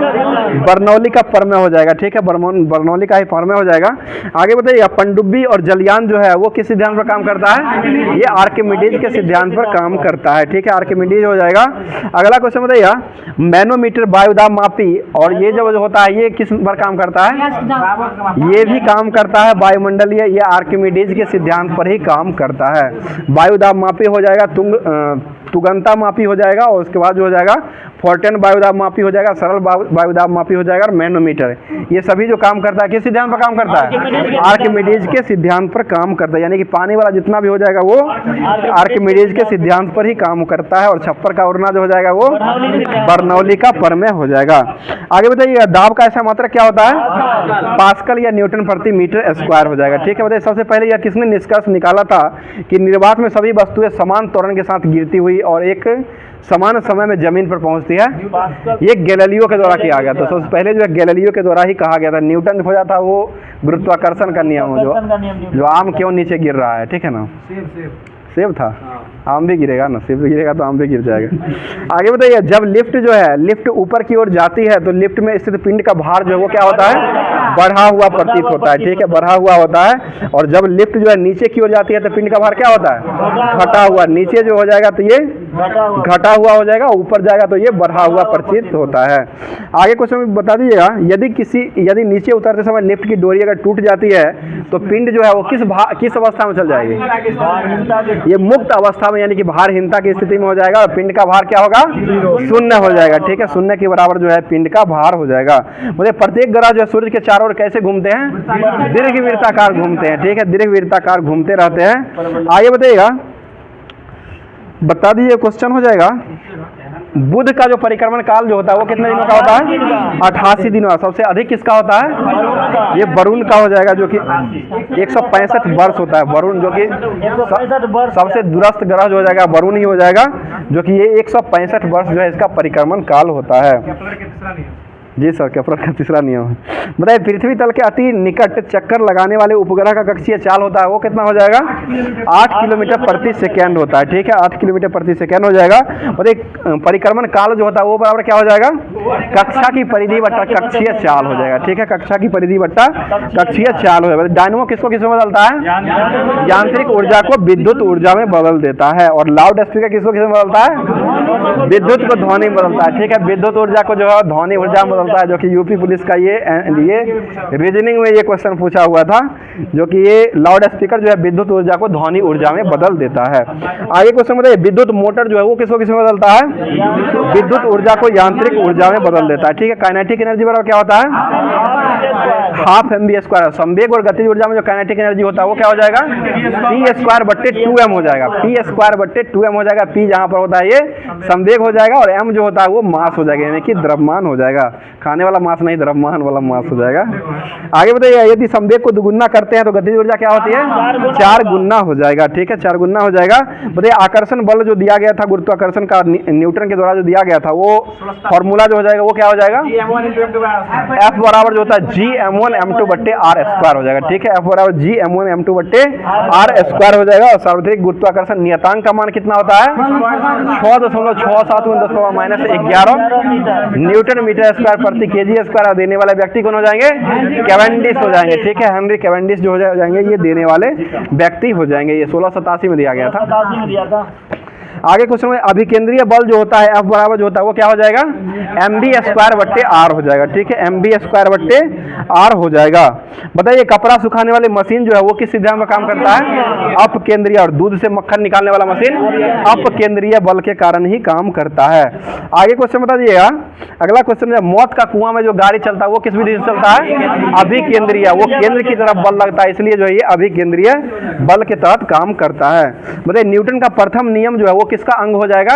बर्नौली का प्रमेय हो जाएगा। ठीक है, बर्नौली का ही प्रमेय हो जाएगा। आगे बताइए पनडुब्बी और जलयान जो है वो किस सिद्धांत पर काम करता है? ये आर्किमिडीज के सिद्धांत पर काम करता है। ठीक है, आर्किमिडीज हो जाएगा। अगला क्वेश्चन बताइएगा मैनोमीटर वायुदाब मापी, और ये जो होता है ये किस पर काम करता है? ये भी काम करता है वायुमंडलीय, ये आर्किमिडीज के सिद्धांत पर ही काम करता है। वायुदाब मापी हो जाएगा, तुगंता मापी हो जाएगा, और उसके बाद जो हो जाएगा फोर्टेन वायुदाब मापी हो जाएगा, सरल वायुदाब मापी हो जाएगा, और मैनोमीटर। ये सभी जो काम करता है किस सिद्धांत पर काम करता है? आर्किमिडीज के सिद्धांत पर काम करता है। यानी कि पानी वाला जितना भी हो जाएगा वो आर्किमिडीज के सिद्धांत पर ही काम करता है। और छप्पर का उड़ना जो हो जाएगा वो बर्नौली का प्रमेय हो जाएगा। आगे बताइए दाब का ऐसा मात्रक क्या होता है? पास्कल या न्यूटन प्रति मीटर स्क्वायर हो जाएगा। ठीक है, बताइए सबसे पहले यह किसने निष्कर्ष निकाला था कि निर्वात में सभी वस्तुएं समान त्वरण के साथ गिरती हुई और एक समान समय में जमीन पर पहुंचती है? ये गैलीलियो के द्वारा किया गया था। सबसे पहले जो है गैलीलियो के द्वारा ही कहा गया था। न्यूटन हो जाता वो गुरुत्वाकर्षण का नियम जो आम क्यों नीचे गिर रहा है। ठीक है ना, सेब था, आम भी गिरेगा ना, सेब गिरेगा तो आम भी गिर जाएगा। आगे बताइए जब लिफ्ट जो है लिफ्ट ऊपर की ओर जाती है तो लिफ्ट में स्थित पिंड का भार जो है वो क्या होता है? बढ़ा हुआ प्रतीत होता है, ठीक है, बढ़ा हुआ होता है। और जब लिफ्ट जो है नीचे की ओर जाती है तो पिंड का भार क्या होता है, घटा हुआ। नीचे जो हो जाएगा तो ये घटा हुआ हो जाएगा, ऊपर जाएगा तो ये बढ़ा हुआ प्रतीत होता है। आगे क्वेश्चन बता दीजिएगा, यदि नीचे उतरते समय लिफ्ट की डोरी अगर टूट जाती है तो पिंड जो है वो किस अवस्था में चल जाएगी, ये मुक्त अवस्था में, यानी कि भारहीनता की स्थिति में हो जाएगा। और पिंड का भार क्या होगा, शून्य हो जाएगा, ठीक है, शून्य के बराबर जो है पिंड का भार हो जाएगा। मुझे प्रत्येक ग्रह जो है सूर्य के चारों ओर कैसे घूमते हैं, दीर्घवृत्ताकार घूमते हैं, ठीक है, दीर्घवृत्ताकार घूमते रहते हैं। आगे बताइएगा, बता दीजिए, क्वेश्चन हो जाएगा, बुध का जो परिक्रमण काल जो होता है वो कितने दिनों का होता है, 88 दिनों का। सबसे अधिक किसका होता है, ये वरुण का हो जाएगा, जो कि 165 वर्ष होता है। वरुण जो कि सबसे दुरस्त ग्रह जो हो जाएगा वरुण ही हो जाएगा, जो कि ये 165 वर्ष जो है इसका परिक्रमण काल होता है। जी सर, केपलर का तीसरा नियम है। बताइए, पृथ्वी तल के अति निकट चक्कर लगाने वाले उपग्रह का कक्षीय चाल होता है वो कितना हो जाएगा, 8 किलोमीटर प्रति सेकेंड होता है, ठीक है, 8 किलोमीटर प्रति सेकेंड हो जाएगा। और एक परिक्रमण काल जो होता है वो बराबर क्या हो जाएगा, कक्षा की परिधि बट्टा कक्षीय चाल हो जाएगा, ठीक है, कक्षा की परिधि बट्टा कक्षीय चाल हो जाएगा। डायनमो किसको किसमें बदलता है, यांत्रिक ऊर्जा को विद्युत ऊर्जा में बदल देता है। और लाउड स्पीकर किसको किसमें बदलता है, विद्युत को ध्वनि में बदलता है, ठीक है, विद्युत ऊर्जा को जो है ध्वनि ऊर्जा में है, जो कि यूपी पुलिस का ये रीजनिंग में ये क्वेश्चन पूछा हुआ था, जो कि ये लाउड स्पीकर जो है विद्युत ऊर्जा को ध्वनि ऊर्जा में बदल देता है। आगे क्वेश्चन बताइए, विद्युत मोटर जो है वो किसको किसमें बदलता है, विद्युत ऊर्जा को यांत्रिक ऊर्जा में बदल देता है, ठीक है। काइनेटिक एनर्जी बराबर क्या होता है, हाफ mv²। संवेग और गतिज ऊर्जा में जो काइनेटिक एनर्जी होता है वो क्या हो जाएगा, p²/2m हो जाएगा, p²/2m हो जाएगा। p जहां पर होता है ये संवेग हो जाएगा और m जो होता है वो मास हो जाएगा, यानी कि द्रव्यमान हो जाएगा, खाने वाला मास नहीं, द्रव्यमान वाला मास हो जाएगा। आगे बताइए, यदि संवेग को दुगुना करते हैं तो गतिज ऊर्जा क्या होती है, 4 गुना हो जाएगा, ठीक है, 4 गुना हो जाएगा। बताइए, आकर्षण बल जो दिया गया था गुरुत्वाकर्षण का न्यूटन के द्वारा जो दिया गया था वो फॉर्मूला जो हो जाएगा वो क्या हो जाएगा, F बराबर जो होता है Gm1m2/r² हो जाएगा, ठीक है, F बराबर Gm1m2/r² हो जाएगा। और सार्वत्रिक गुरुत्वाकर्षण नियतांक का मान कितना होता है, 6.67 10⁻11 न्यूटन मीटर स्क्वायर प्रति kg² देने वाले व्यक्ति कौन हो जाएंगे, कैवेंडिश हो जाएंगे, ठीक है, हेनरी कैवेंडिश जो हो जाएंगे ये देने वाले व्यक्ति हो जाएंगे। ये 1687 में दिया गया था। आगे क्वेश्चन में अभिकेंद्रीय बल जो होता है F बराबर जो होता है वो क्या हो जाएगा, mv²/r हो जाएगा, ठीक है, mv²/r हो जाएगा। बताइए, कपड़ा सुखाने वाली मशीन जो है वो किस सिद्धांत में काम करता है, अपकेंद्रीय। और दूध से मक्खन निकालने वाला मशीन अपकेंद्रीय बल के कारण ही काम करता है। आगे क्वेश्चन बता दीजिएगा, अगला क्वेश्चन है, मौत का कुआं में जो गाड़ी चलता है वो किस विधि से चलता है, अभिकेंद्रीय। वो केंद्र की तरफ बल लगता है, इसलिए जो है ये अभिकेंद्रीय बल के तहत काम करता है। बताइए, न्यूटन का प्रथम नियम जो है वो किसका अंग हो जाएगा,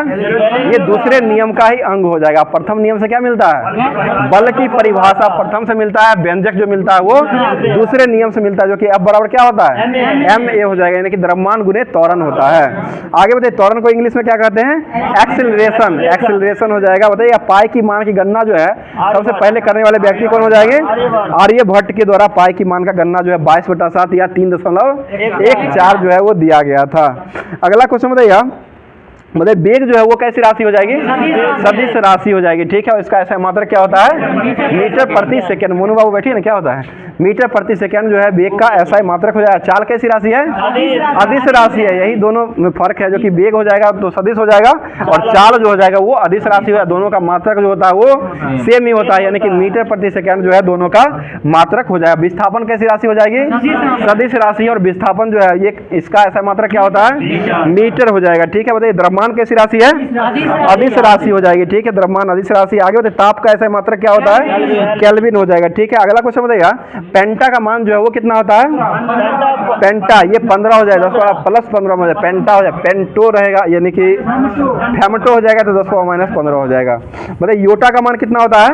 ये दूसरे नियम का ही अंग हो जाएगा। प्रथम नियम से क्या मिलता है, बल की परिभाषा प्रथम से मिलता है, व्यंजक जो मिलता है वो दूसरे नियम से मिलता है, जो कि F बराबर क्या होता है, ma हो जाएगा, यानी कि द्रव्यमान गुने त्वरण होता है। आगे बताइए, त्वरण को इंग्लिश में क्या कहते हैं, एक्सेलरेशन हो जाएगा। बताइए, पाई की मान की गणना जो है सबसे पहले करने वाले व्यक्ति कौन हो जाएंगे, आर्यभट्ट के द्वारा पाई की मान का गणना जो है 22/7 या 3.14 जो है वो दिया गया था। अगला क्वेश्चन बताइए, मतलब वेग जो है वो कैसी राशि हो जाएगी, सदिश राशि हो जाएगी, ठीक है। और इसका ऐसा मात्रक क्या होता है, मीटर प्रति सेकंड। मोनू बाबू बैठिए ना, क्या होता है, मीटर प्रति सेकंड जो है वेग का ऐसा मात्रक हो जाएगा। चाल कैसी राशि है, अदिश राशि है, यही दोनों में फर्क है, जो कि वेग हो जाएगा तो सदिश हो जाएगा और चाल जो हो जाएगा वो अदिश राशि हो जाएगा। दोनों का मात्रक जो होता है वो सेम ही होता है, यानी कि मीटर प्रति सेकंड जो है दोनों का मात्रक हो जाएगा। विस्थापन कैसी राशि हो जाएगी, सदिश राशि, और विस्थापन जो है ये इसका ऐसा मात्रक क्या होता है, मीटर हो जाएगा, ठीक है। बताइए, द्रव्यमान कैसी राशि है, अदिश राशि हो जाएगी, ठीक है, द्रव्यमान अदिश राशि। आगे बताइए, ताप का ऐसा मात्रक क्या होता है, केल्विन हो जाएगा, ठीक है। अगला क्वेश्चन बताइएगा, पेंटा का मान जो है वो कितना होता है, पेंटा ये 15 हो जाएगा, 10⁻+15 हो जाएगा, पेंटा हो जाएगा, पेंटो रहेगा, यानी कि फेमटो हो जाएगा तो 10⁻15 हो जाएगा। बताइए, योटा का मान कितना होता है,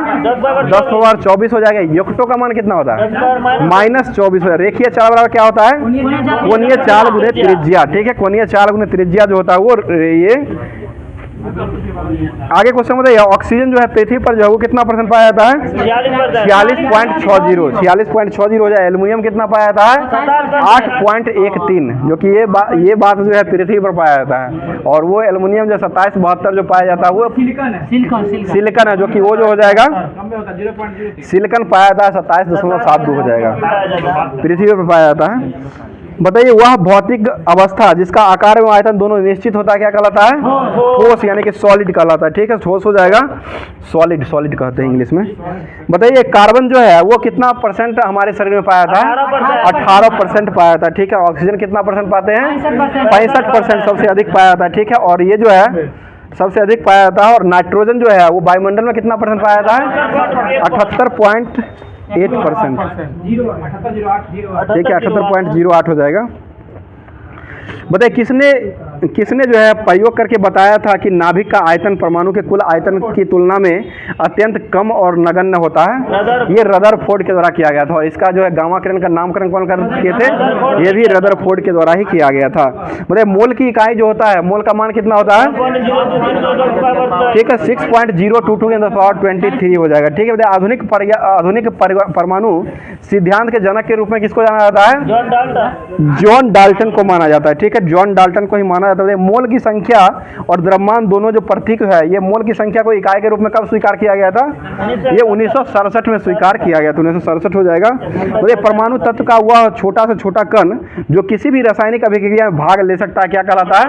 10⁻24 हो जाएगा। योक्टो का मान कितना होता है, -24 हो जाएगा। रेखीय चाल बराबर क्या होता है, कोणीय चाल गुणे त्रिज्या, ठीक है, कोणीय चाल गुणे त्रिज्या जो होता है वो ये आगे क्वेश्चन बताइए, ऑक्सीजन जो है पृथ्वी पर जो है वो कितना परसेंट पाया जाता है? 46.60। 46.60 हो जाए। एल्युमिनियम कितना पाया जाता है? 8.13, जो कि ये बात जो है पृथ्वी पर पाया जाता है। और वो एल्युमिनियम जो 27-72 जो पाया जाता है वो सिलिकन है, जो कि वो जो हो जाएगा सिलिकन पाया जाता है 27.72 हो जाएगा, पृथ्वी पर पाया जाता है। बताइए, वह भौतिक अवस्था जिसका आकार एवं आयतन दोनों निश्चित होता है क्या कहलाता है? ठोस, यानी कि सॉलिड कहलाता है। ठीक है, ठोस हो जाएगा, सॉलिड कहते हैं इंग्लिश में। बताइए, कार्बन जो है वो कितना परसेंट हमारे शरीर में पाया जाता है? 18% पाया जाता है। ठीक है, ऑक्सीजन कितना परसेंट पाते हैं? 65% सबसे अधिक पाया जाता है। ठीक है, और ये जो है सबसे अधिक पाया जाता है। और नाइट्रोजन जो है वो वायुमंडल में कितना परसेंट पाया जाता है? 78.8%। ठीक है, 78.08 हो जाएगा। बताइए, किसने जो है प्रयोग करके बताया था कि नाभिक का आयतन परमाणु के कुल आयतन की तुलना में अत्यंत कम और नगण्य होता है? ये रदरफोर्ड के द्वारा किया गया था। और इसका जो है गामा किरण का नामकरण कौन कर किए थे? ये भी रदरफोर्ड के द्वारा ही किया गया था। बताइए, मोल की इकाई जो होता है, मोल का मान कितना होता है? ठीक है, 6.022 × 10⁻23 हो जाएगा। ठीक है, बताइए, आधुनिक परमाणु सिद्धांत के जनक के रूप में किसको जाना जाता है? जॉन डाल्टन को माना जाता है। ठीक है, जॉन डाल्टन को ही माना जाता है। मोल की संख्या और द्रव्यमान दोनों जो प्रतीक है, ये मोल की संख्या को इकाई के रूप में कब स्वीकार किया गया था? ये 1967 में स्वीकार किया गया था। 1967 हो जाएगा। तो परमाणु तत्व का वह छोटा से छोटा कण जो किसी भी रासायनिक अभिक्रिया में भाग ले सकता है क्या कहलाता है?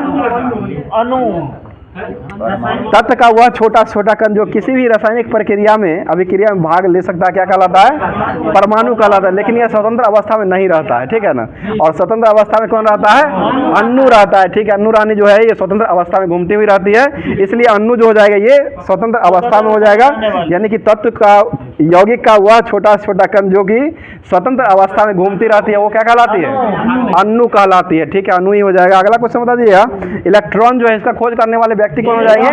अणु। तत्व का वह छोटा छोटा कण जो किसी भी रासायनिक प्रक्रिया में अभिक्रिया में भाग ले सकता है क्या कहलाता है? परमाणु कहलाता है। लेकिन यह स्वतंत्र अवस्था में नहीं रहता है। ठीक है ना, और स्वतंत्र अवस्था में कौन रहता है? अणु रहता है। ठीक है, अणु रानी जो है ये स्वतंत्र अवस्था में घूमती हुई रहती है, इसलिए अणु जो हो जाएगा ये स्वतंत्र अवस्था में हो जाएगा। यानी कि तत्व का यौगिक का वह छोटा छोटा कण जो कि स्वतंत्र अवस्था में घूमती रहती है वो क्या कहलाती है? अणु कहलाती है। ठीक है, अणु ही हो जाएगा। अगला क्वेश्चन बता दीजिएगा, इलेक्ट्रॉन जो है इसका खोज करने वाले व्यक्ति कौन हो जाएंगे?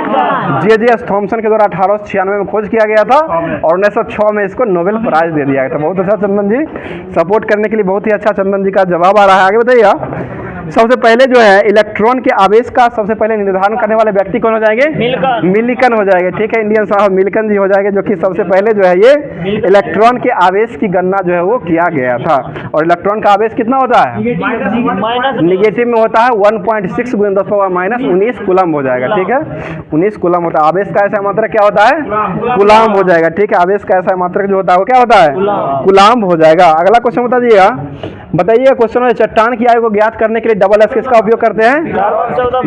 जे.जे.एस. थॉमसन के द्वारा 1896 में खोज किया गया था और 1906 में इसको नोबेल प्राइज दे दिया गया था। बहुत अच्छा चंदन जी, सपोर्ट करने के लिए बहुत ही अच्छा चंदन जी का जवाब आ रहा है। आगे बताइए, सबसे पहले जो है इलेक्ट्रॉन के आवेश का सबसे पहले निर्धारण करने वाले व्यक्ति कौन हो जाएंगे? मिल्कन हो जाएंगे। ठीक है, इंडियन साहब मिल्कन जी हो जाएंगे, जो कि सबसे पहले जो है ये इलेक्ट्रॉन के आवेश की गणना जो है वो किया गया था। और इलेक्ट्रॉन का आवेश कितना होता है? निगेटिव में होता है 1.6 × 10⁻−19 कूलम हो जाएगा। ठीक है, 19 कूलम होता है। आवेश का ऐसा मात्रक क्या होता है? कूलम हो जाएगा। ठीक है, आवेश का ऐसा मात्रक जो होता है वो क्या होता है? कूलम हो जाएगा। अगला क्वेश्चन बता दीजिएगा। बताइए, क्वेश्चन है चट्टान की आयु को ज्ञात करने के लिए डबल एस किसका उपयोग करते हैं?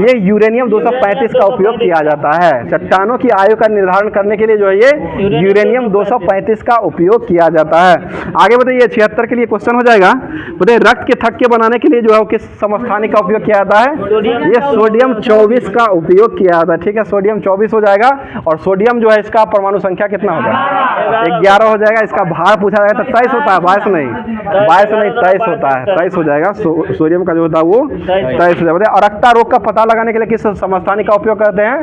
ये यूरेनियम 235 का उपयोग किया जाता है। चट्टानों की आयु का निर्धारण करने के लिए जो है ये यूरेनियम 235 का उपयोग किया जाता है। आगे बताइए, 76 के लिए क्वेश्चन हो जाएगा। बताइए, रक्त के थक्के बनाने के लिए जो है किस समस्थानिक का उपयोग किया जाता है? ये सोडियम 24 का उपयोग किया जाता है। ठीक है, सोडियम 24 हो जाएगा। और सोडियम जो है इसका परमाणु संख्या कितना होगा? 11 हो जाएगा। इसका भार पूछा जाएगा तो 23 होता है, 22 नहीं 23 होता है, 23 हो जाएगा। सोडियम का जो होता है वो 23 हो जाएगा। अरक्ता रोग का पता लगाने के लिए किस समस्थानिक का उपयोग करते हैं?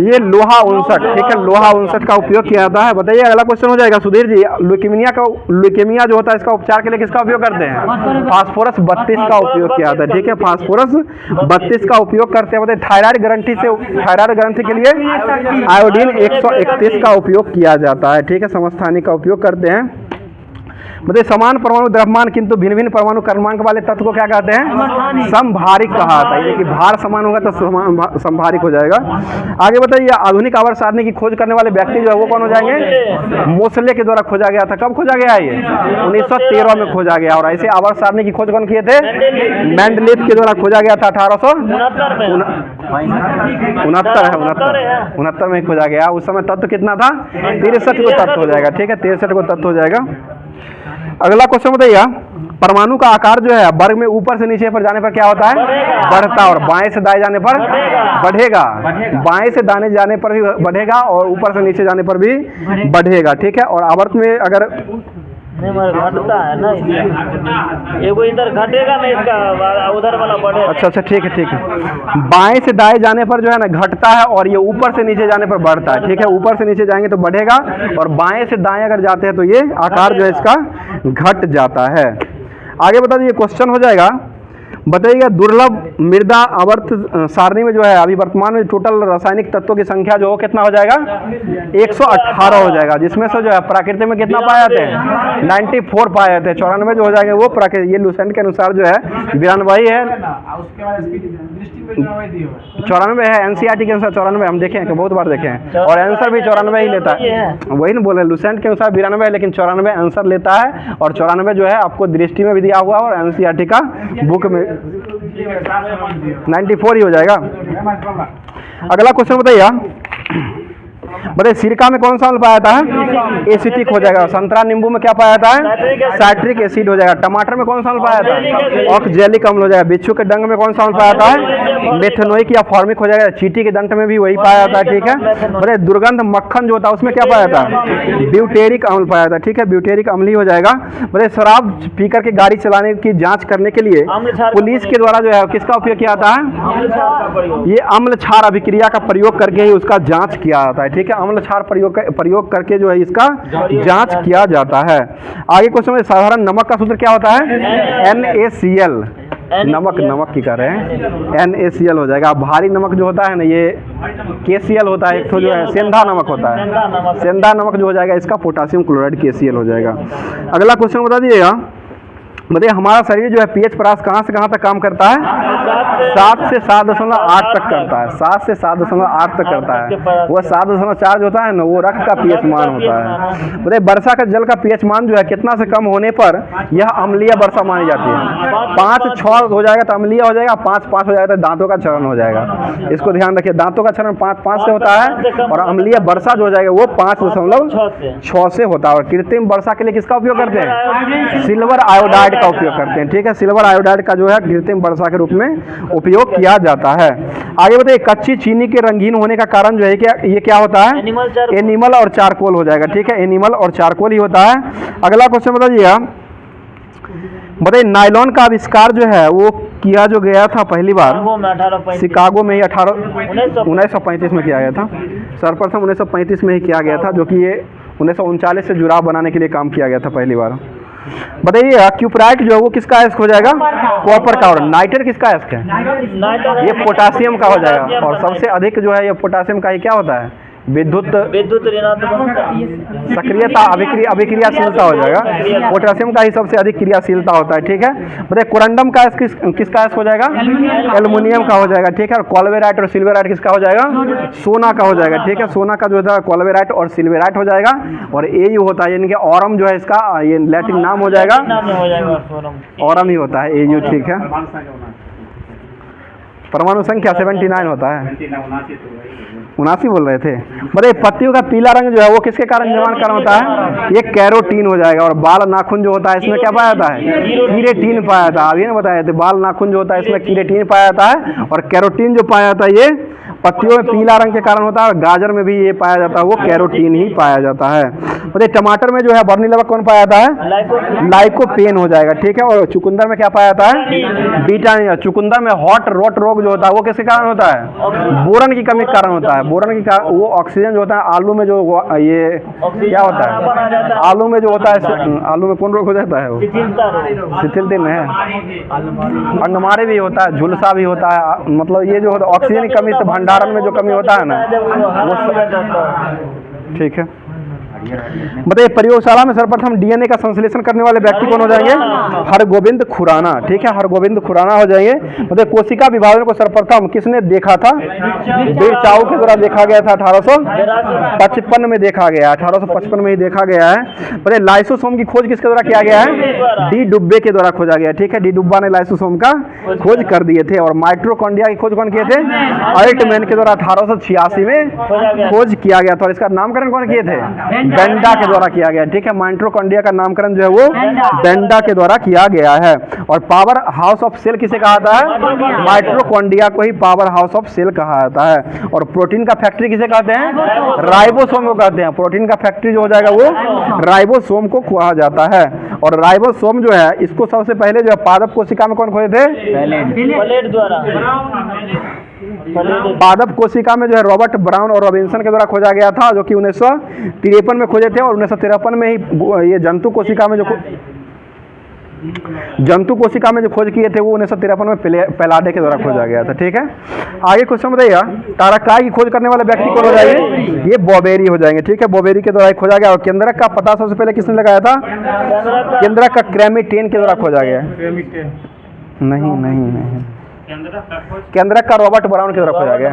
ये लोहा 59। ठीक है, लोहा 59 का उपयोग किया जाता है। बताइए, अगला क्वेश्चन हो जाएगा सुधीर जी, ल्यूकेमिया जो होता है इसका उपचार के लिए किसका उपयोग करते हैं? फास्फोरस 32 का उपयोग किया जाता है। ठीक है, फास्फोरस 32 का उपयोग करते हैं। बताइए, थायराइड ग्रंथि के लिए आयोडीन 131 का उपयोग किया जाता है। ठीक है, समस्थानिक का उपयोग करते हैं। मतलब समान परमाणु द्रव्यमान किंतु भिन्न भिन्न परमाणु क्रमांक वाले तत्व को क्या कहते हैं? समभारिक कहा जाता है। कि भार समान होगा तो समभारिक हो जाएगा। आगे बताइए, आधुनिक आवर्त सारणी की खोज करने वाले व्यक्ति जो है वो कौन हो जाएंगे? मोसले के द्वारा खोजा गया था। कब खोजा गया? ये 1913 में खोजा गया। और ऐसे आवर्त सारणी की खोज कौन किए थे? मेंडलीफ के द्वारा खोजा गया था 1869 में खोजा गया। उस समय तत्व कितना था? 63 को तत्व हो जाएगा। ठीक है, 63 को तत्व हो जाएगा। अगला क्वेश्चन बताइए, परमाणु का आकार जो है वर्ग में ऊपर से नीचे पर जाने पर क्या होता है? बढ़ता। और बाएं से दाएं जाने पर बढ़ेगा। बाएं से दाएं जाने पर भी बढ़ेगा और ऊपर से नीचे जाने पर भी बढ़ेगा। ठीक है, और आवर्त में अगर घटता है ना, एगो इधर घटेगा ना, इसका उधर वाला बढ़ेगा। अच्छा, ठीक है। बाएं से दाएं जाने पर जो है ना घटता है और ये ऊपर से नीचे जाने पर बढ़ता है। ठीक है, ऊपर से नीचे जाएंगे तो बढ़ेगा और बाएं से दाएं अगर जाते हैं तो ये आकार जो है इसका घट जाता है। आगे बता दीजिए, क्वेश्चन हो जाएगा, बताइएगा दुर्लभ मृदा आवर्त सारणी में जो है अभी वर्तमान में टोटल रासायनिक तत्वों की संख्या जो हो कितना हो जाएगा 118 हो जाएगा, जिसमें से जो है प्राकृतिक में कितना पाए जाते हैं 94 पाए जाते हैं, 94 जो हो जाएंगे वो प्राकृतिक, ये लुसेंट के अनुसार जो है 92 है, 94 है एनसीईआरटी के अनुसार 94, हम देखे हैं बहुत बार देखे हैं और आंसर भी 94 ही लेता है, वही ना बोल रहे लुसेंट के अनुसार 92 है लेकिन 94 आंसर लेता है और 94 जो है आपको दृष्टि में भी दिया हुआ और एनसीईआरटी का बुक में 94 ही हो जाएगा। अगला क्वेश्चन बताइए, बताइए सिरका में कौन सा अम्ल पाया जाता है एसिटिक हो जाएगा, संतरा नींबू में क्या पाया जाता है साइट्रिक एसिड हो जाएगा, टमाटर में कौन सा अम्ल पाया जाता है ऑक्जेलिक अम्ल हो जाएगा, बिच्छू के डंक में कौन सा अम्ल पाया जाता है मेथनोइक या फॉर्मिक हो जाएगा, चींटी के दंत में भी वही पाया जाता है, ठीक है। बताइए दुर्गंध मक्खन जो होता है उसमें क्या पाया जाता है ब्यूटेरिक अम्ल पाया जाता है, ठीक है, ब्यूटेरिक अम्ल ही हो जाएगा। बताइए शराब पीकर के गाड़ी चलाने की जाँच करने के लिए पुलिस के द्वारा जो है किसका उपयोग किया जाता है, ये अम्ल क्षार अभिक्रिया का प्रयोग करके ही उसका जाँच किया जाता है, ठीक है, अम्ल क्षार प्रयोग करके जो है इसका जांच किया जाता है। आगे क्वेश्चन में साधारण नमक का सूत्र क्या होता है NaCl, नमक की कर रहे हैं NaCl हो जाएगा। भारी नमक जो होता है ना ये KCl होता है, एक तो जो है सेंधा नमक होता है, सेंधा नमक जो हो जाएगा इसका पोटासियम क्लोराइड KCl हो जाएगा। अगला क्वेश्चन बता दीजिएगा, बताइए हमारा शरीर जो है पीएच परास कहाँ से कहाँ तक काम करता है 7 से 7.8 तक करता है, 7 से 7.8 तक करता है, वो 7.4 जो होता है ना वो रक्त का पीएच मान होता है। बताइए वर्षा का जल का पीएच मान जो है कितना से कम होने पर यह अम्लीय वर्षा मानी जाती है, 5-6 हो जाएगा तो अम्लीय हो जाएगा, 5-5 हो जाएगा तो दांतों का क्षरण हो जाएगा, इसको ध्यान रखिए, दांतों का क्षरण 5-5 से होता है और अम्लीय वर्षा जो हो जाएगा वो 5.6 से होता है। और कृत्रिम वर्षा के लिए किसका उपयोग करते हैं सिल्वर आयोडाइड का उपयोग करते हैं, ठीक है, सिल्वर आयोडाइड का जो है कृत्रिम वर्षा के रूप में उपयोग किया जाता है। आगे बताइए कच्ची चीनी के रंगीन होने का कारण जो है क्या ये क्या होता है एनिमल और चारकोल हो जाएगा, ठीक है, एनिमल और चारकोल ही होता है। अगला क्वेश्चन बताइएगा, बताइए नायलॉन का आविष्कार जो है वो किया जो गया था पहली बार शिकागो में ही 1935 में किया गया था, सर्वप्रथम 1935 में ही किया गया था, जो कि ये 1939 से जुराब बनाने के लिए काम किया गया था पहली बार। बताइए क्यूपराइट जो है वो किसका अयस्क हो जाएगा कॉपर का, और नाइट्रेट किसका अयस्क है ये पोटासियम का हो जाएगा, और सबसे अधिक जो है ये पोटासियम का ही क्या होता है विद्युत सक्रियता अभिक्रियाशीलता हो जाएगा, पोटेशियम का ही सबसे अधिक क्रियाशीलता होता है, ठीक है। बताइए कोरंडम का किसका अयस्क हो जाएगा एल्युमिनियम का हो जाएगा, ठीक है, और कॉलवेराइट और सिल्वेराइट किसका हो जाएगा सोना का हो जाएगा, ठीक है, सोना का जो है कॉलवेराइट और सिल्वेराइट हो जाएगा। और AU होता है यानी कि ऑरम जो है इसका ये लैटिन नाम हो जाएगा, ऑरम ही होता है AU, ठीक है। परमाणु संख्या 79 होता है, 79 बोल रहे थे। बताइए पत्तियों का पीला रंग जो है वो किसके कारण निर्माण कारण होता है ये कैरोटीन हो जाएगा। और बाल नाखून जो होता है इसमें क्या पाया जाता है कीरेटीन पाया जाता है, अभी ना बताया थे, बाल नाखून जो होता है इसमें कीरेटीन पाया जाता है, और कैरोटीन जो पाया जाता है ये पत्तियों में पीला रंग के कारण होता है, और गाजर में भी ये पाया जाता है वो कैरोटीन ही पाया जाता है। बताइए टमाटर में जो है बर्नी लवक कौन पाया जाता है लाइकोपेन हो जाएगा, ठीक है, और चुकंदर में क्या पाया जाता है बीटा। चुकंदर में हॉट रोट रोग जो होता है वो किसके कारण होता है बोरन की कमी के कारण होता है, बोरन की वो ऑक्सीजन जो होता है आलू में जो ये क्या होता है आलू में जो होता है, आलू में कौन रोग हो जाता है वो शिथिलता में है, अंगमारे भी होता है, झुलसा भी होता है, मतलब ये जो होता है ऑक्सीजन की कमी से भंडारण में जो कमी होता है ना वो, ठीक है। बताइए प्रयोगशाला में सर्वप्रथम DNA का संश्लेषण करने वाले व्यक्ति कौन हो जाएंगे हरगोविंद खुराना, ठीक है, हरगोविंद खुराना हो जाएंगे। बताइए कोशिका विभाजन को सर्वप्रथम किसने देखा था बिरचाऊ के द्वारा देखा गया था 1855 में देखा गया, 1855 में ही देखा गया है। बताइए लाइसोसोम की खोज किसके द्वारा किया गया है डी डुब्बे के द्वारा खोजा गया, ठीक है, डी डुब्बा ने लाइसोसोम का खोज कर दिए थे। और माइट्रोकॉन्ड्रिया की खोज कौन किए थे अल्टमैन के द्वारा 1886 में खोज किया गया था, और इसका नामकरण कौन किए थे बेंडा के द्वारा किया गया, ठीक है, माइट्रोकॉन्ड्रिया का नामकरण जो है वो बेंडा के द्वारा किया गया है। और पावर हाउस ऑफ सेल किसे कहा जाता है माइट्रोकॉन्ड्रिया को ही पावर हाउस ऑफ सेल कहा जाता है। और प्रोटीन का फैक्ट्री किसे कहते हैं राइबोसोम को कहते हैं, प्रोटीन का फैक्ट्री जो हो जाएगा वो राइबोसोम को कहा जाता है। और राइबोसोम जो है इसको सबसे पहले जो है पादप कोशिका में कौन खोजे थे पादप कोशिका में जो है रॉबर्ट ब्राउन और रॉबिन्सन के द्वारा खोजा गया था, जो कि 1953 में खोजे थे, और 1953 में ही ये जंतु कोशिका में जो जंतु कोशिका में जो खोज किए थे वो 1953 में पेलाडे के द्वारा खोजा गया था। ठीक है, आगे क्वेश्चन बताइएगा, तारकाई की खोज करने वाले व्यक्ति कौन हो जाएंगे? ये बॉबेरी हो जाएंगे। ठीक है, बॉबेरी के द्वारा खोजा गया। और केंद्रक का पता सबसे पहले किसने लगाया था? केंद्रक का क्रेमिटेन के द्वारा खोजा गया। नहीं, केंद्रक का रॉबर्ट ब्राउन के द्वारा खोजा गया।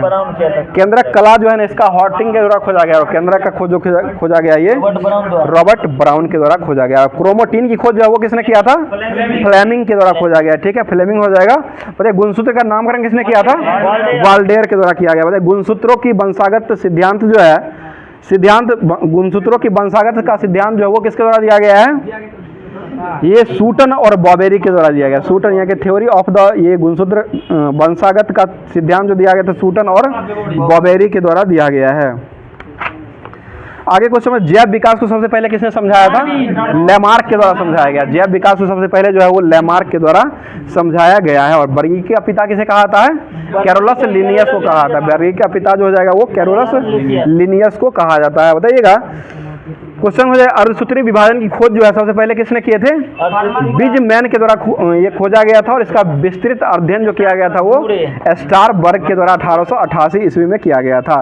केंद्रक कला जो है ना इसका हॉटिंग के द्वारा खोजा गया। और केंद्रक का खोज खोजा गया ये रॉबर्ट ब्राउन के द्वारा खोजा गया। क्रोमोटीन की खोज जो है वो किसने किया था? फ्लेमिंग के द्वारा खोजा गया। ठीक है, फ्लेमिंग हो जाएगा। बताइए गुणसूत्र का नामकरण किसने किया था? वाल्डेयर के द्वारा किया गया। बताइए गुणसूत्रों की वंशागत सिद्धांत जो है, गुणसूत्रों की वंशागत का सिद्धांत जो है वो किसके द्वारा दिया गया है? ये सूटन और बॉबेरी के द्वारा दिया गया। सूटन यानी कि थ्योरी ऑफ द, ये गुणसूत्र वंशागत का सिद्धांत जो दिया गया था सूटन और बॉबेरी के द्वारा दिया गया है। आगे क्वेश्चन में, जैव विकास को सबसे पहले किसने समझाया था? लेमार्क के द्वारा समझाया गया। जैव विकास को सबसे पहले जो है वो लेमार्क के द्वारा समझाया गया है। और वर्गीय का पिता किसे कहा था? कैरोलस लिनियस को कहा था। वर्गीय का पिता जो हो जाएगा वो कैरोलस लिनियस को कहा जाता है। बताइएगा क्वेश्चन हो जाए, अर्धसूत्रीय विभाजन की खोज जो है सबसे पहले किसने किए थे? बिजमैन के द्वारा ये खोजा गया था। और इसका विस्तृत अध्ययन जो किया गया था वो स्टारबर्ग के द्वारा 1888 ईस्वी में किया गया था।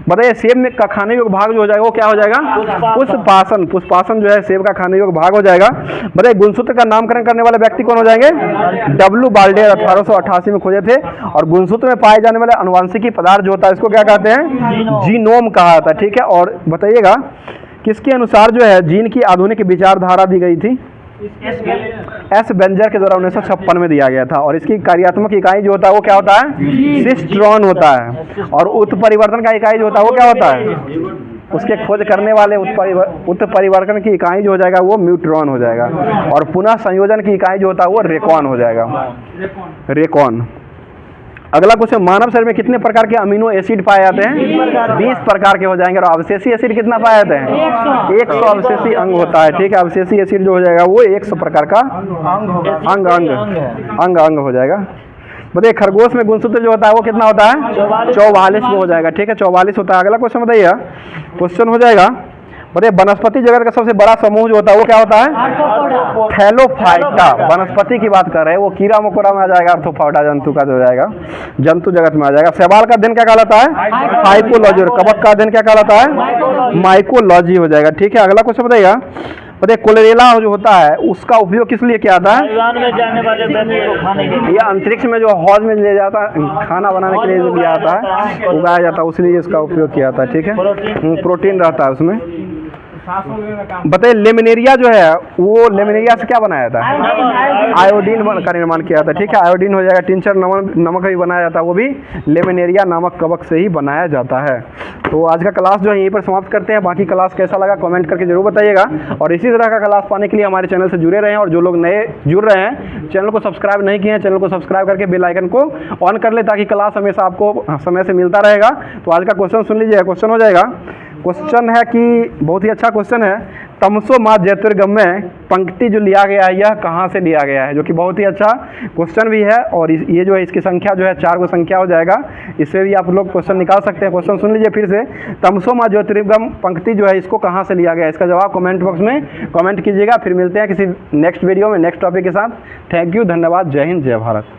बताइए सेब में का खाने योग्य भाग जो हो जाएगा वो क्या हो जाएगा? पुष्पासन। पुष्पासन जो है सेब का खाने योग्य भाग हो जाएगा। बताइए गुणसूत्र का नामकरण करने वाले व्यक्ति कौन हो जाएंगे? डब्ल्यू बाल्डेयर 1888 में खोजे थे। और गुणसूत्र में पाए जाने वाले अनुवांशिकी पदार्थ जो होता है इसको क्या कहते हैं? जीनोम कहा जाता है। ठीक है, और बताइएगा किसके अनुसार जो है जीन की आधुनिक विचारधारा दी गई थी? एस बेंजर के द्वारा 1956 में दिया गया था। और इसकी कार्यात्मक इकाई जो होता है वो क्या होता है? सिस्ट्रॉन होता है। और उत्परिवर्तन का इकाई जो होता है वो क्या होता है? उसके खोज करने वाले उत्परिवर्तन की इकाई जो हो जाएगा वो न्यूट्रॉन हो जाएगा। और पुनः संयोजन की इकाई जो होता है वो रेकॉन हो जाएगा। रेकॉन। अगला क्वेश्चन, मानव शरीर में कितने प्रकार के अमीनो एसिड पाए जाते हैं? 20 प्रकार के हो जाएंगे। और अवशेषी एसिड कितना पाए जाते हैं? 100 अवशेषी अंग होता है। ठीक है, अवशेषी एसिड जो हो जाएगा वो 100 प्रकार का अंग हो जाएगा। बताइए खरगोश में गुणसूत्र जो होता है वो कितना होता है? 44 हो जाएगा। ठीक है, 44 होता है। अगला क्वेश्चन बताइए, क्वेश्चन हो जाएगा, बताइए वनस्पति जगत का सबसे बड़ा समूह जो होता है वो क्या होता है? थैलोफाइटा। वनस्पति की बात कर रहे हैं, वो कीड़ा मकोड़ा में आ जाएगा। आर्थ्रोपोडा जंतु का जो जाएगा, जंतु जगत में आ जाएगा। शैवाल का अध्ययन क्या कहलाता है? फाइकोलॉजी। और कवक का अध्ययन क्या कहलाता है? माइकोलॉजी हो जाएगा। ठीक है, अगला क्वेश्चन बताइएगा, बताइए कोलेरेला जो होता है उसका उपयोग किस लिए किया जाता है? जाने वाले व्यक्ति को खाने के लिए। ये अंतरिक्ष में जो हौज में ले जाता है खाना बनाने के लिए जो लिया जाता है, उगाया जाता है, उसलिए इसका उपयोग किया जाता है। ठीक है, प्रोटीन रहता है उसमें। बताइए लेमिनेरिया जो है वो लेमिनेरिया से क्या बनाया जाता है? आयोडीन का निर्माण किया जाता है। ठीक है, आयोडीन हो जाएगा। टिंचर नमक भी बनाया जाता है, वो भी लेमिनेरिया नामक कवक से ही बनाया जाता है। तो आज का क्लास जो है यहीं पर समाप्त करते हैं। बाकी क्लास कैसा लगा कमेंट करके जरूर बताइएगा। और इसी तरह का क्लास पाने के लिए हमारे चैनल से जुड़े रहें। और जो लोग नए जुड़ रहे हैं, चैनल को सब्सक्राइब नहीं किए हैं, चैनल को सब्सक्राइब करके बेल आइकन को ऑन कर ले, ताकि क्लास हमेशा आपको समय से मिलता रहेगा। तो आज का क्वेश्चन सुन लीजिए। क्वेश्चन हो जाएगा, क्वेश्चन है कि बहुत ही अच्छा क्वेश्चन है, तमसो मा ज्योतिर्गमय पंक्ति जो लिया गया है यह कहाँ से लिया गया है? जो कि बहुत ही अच्छा क्वेश्चन भी है। और ये जो है इसकी संख्या जो है 4 संख्या हो जाएगा। इससे भी आप लोग क्वेश्चन निकाल सकते हैं। क्वेश्चन सुन लीजिए फिर से, तमसो मा ज्योतिर्गम पंक्ति जो है इसको कहाँ से लिया गया है? इसका जवाब कमेंट बॉक्स में कमेंट कीजिएगा। फिर मिलते हैं किसी नेक्स्ट वीडियो में नेक्स्ट टॉपिक के साथ। थैंक यू, धन्यवाद, जय हिंद, जय भारत।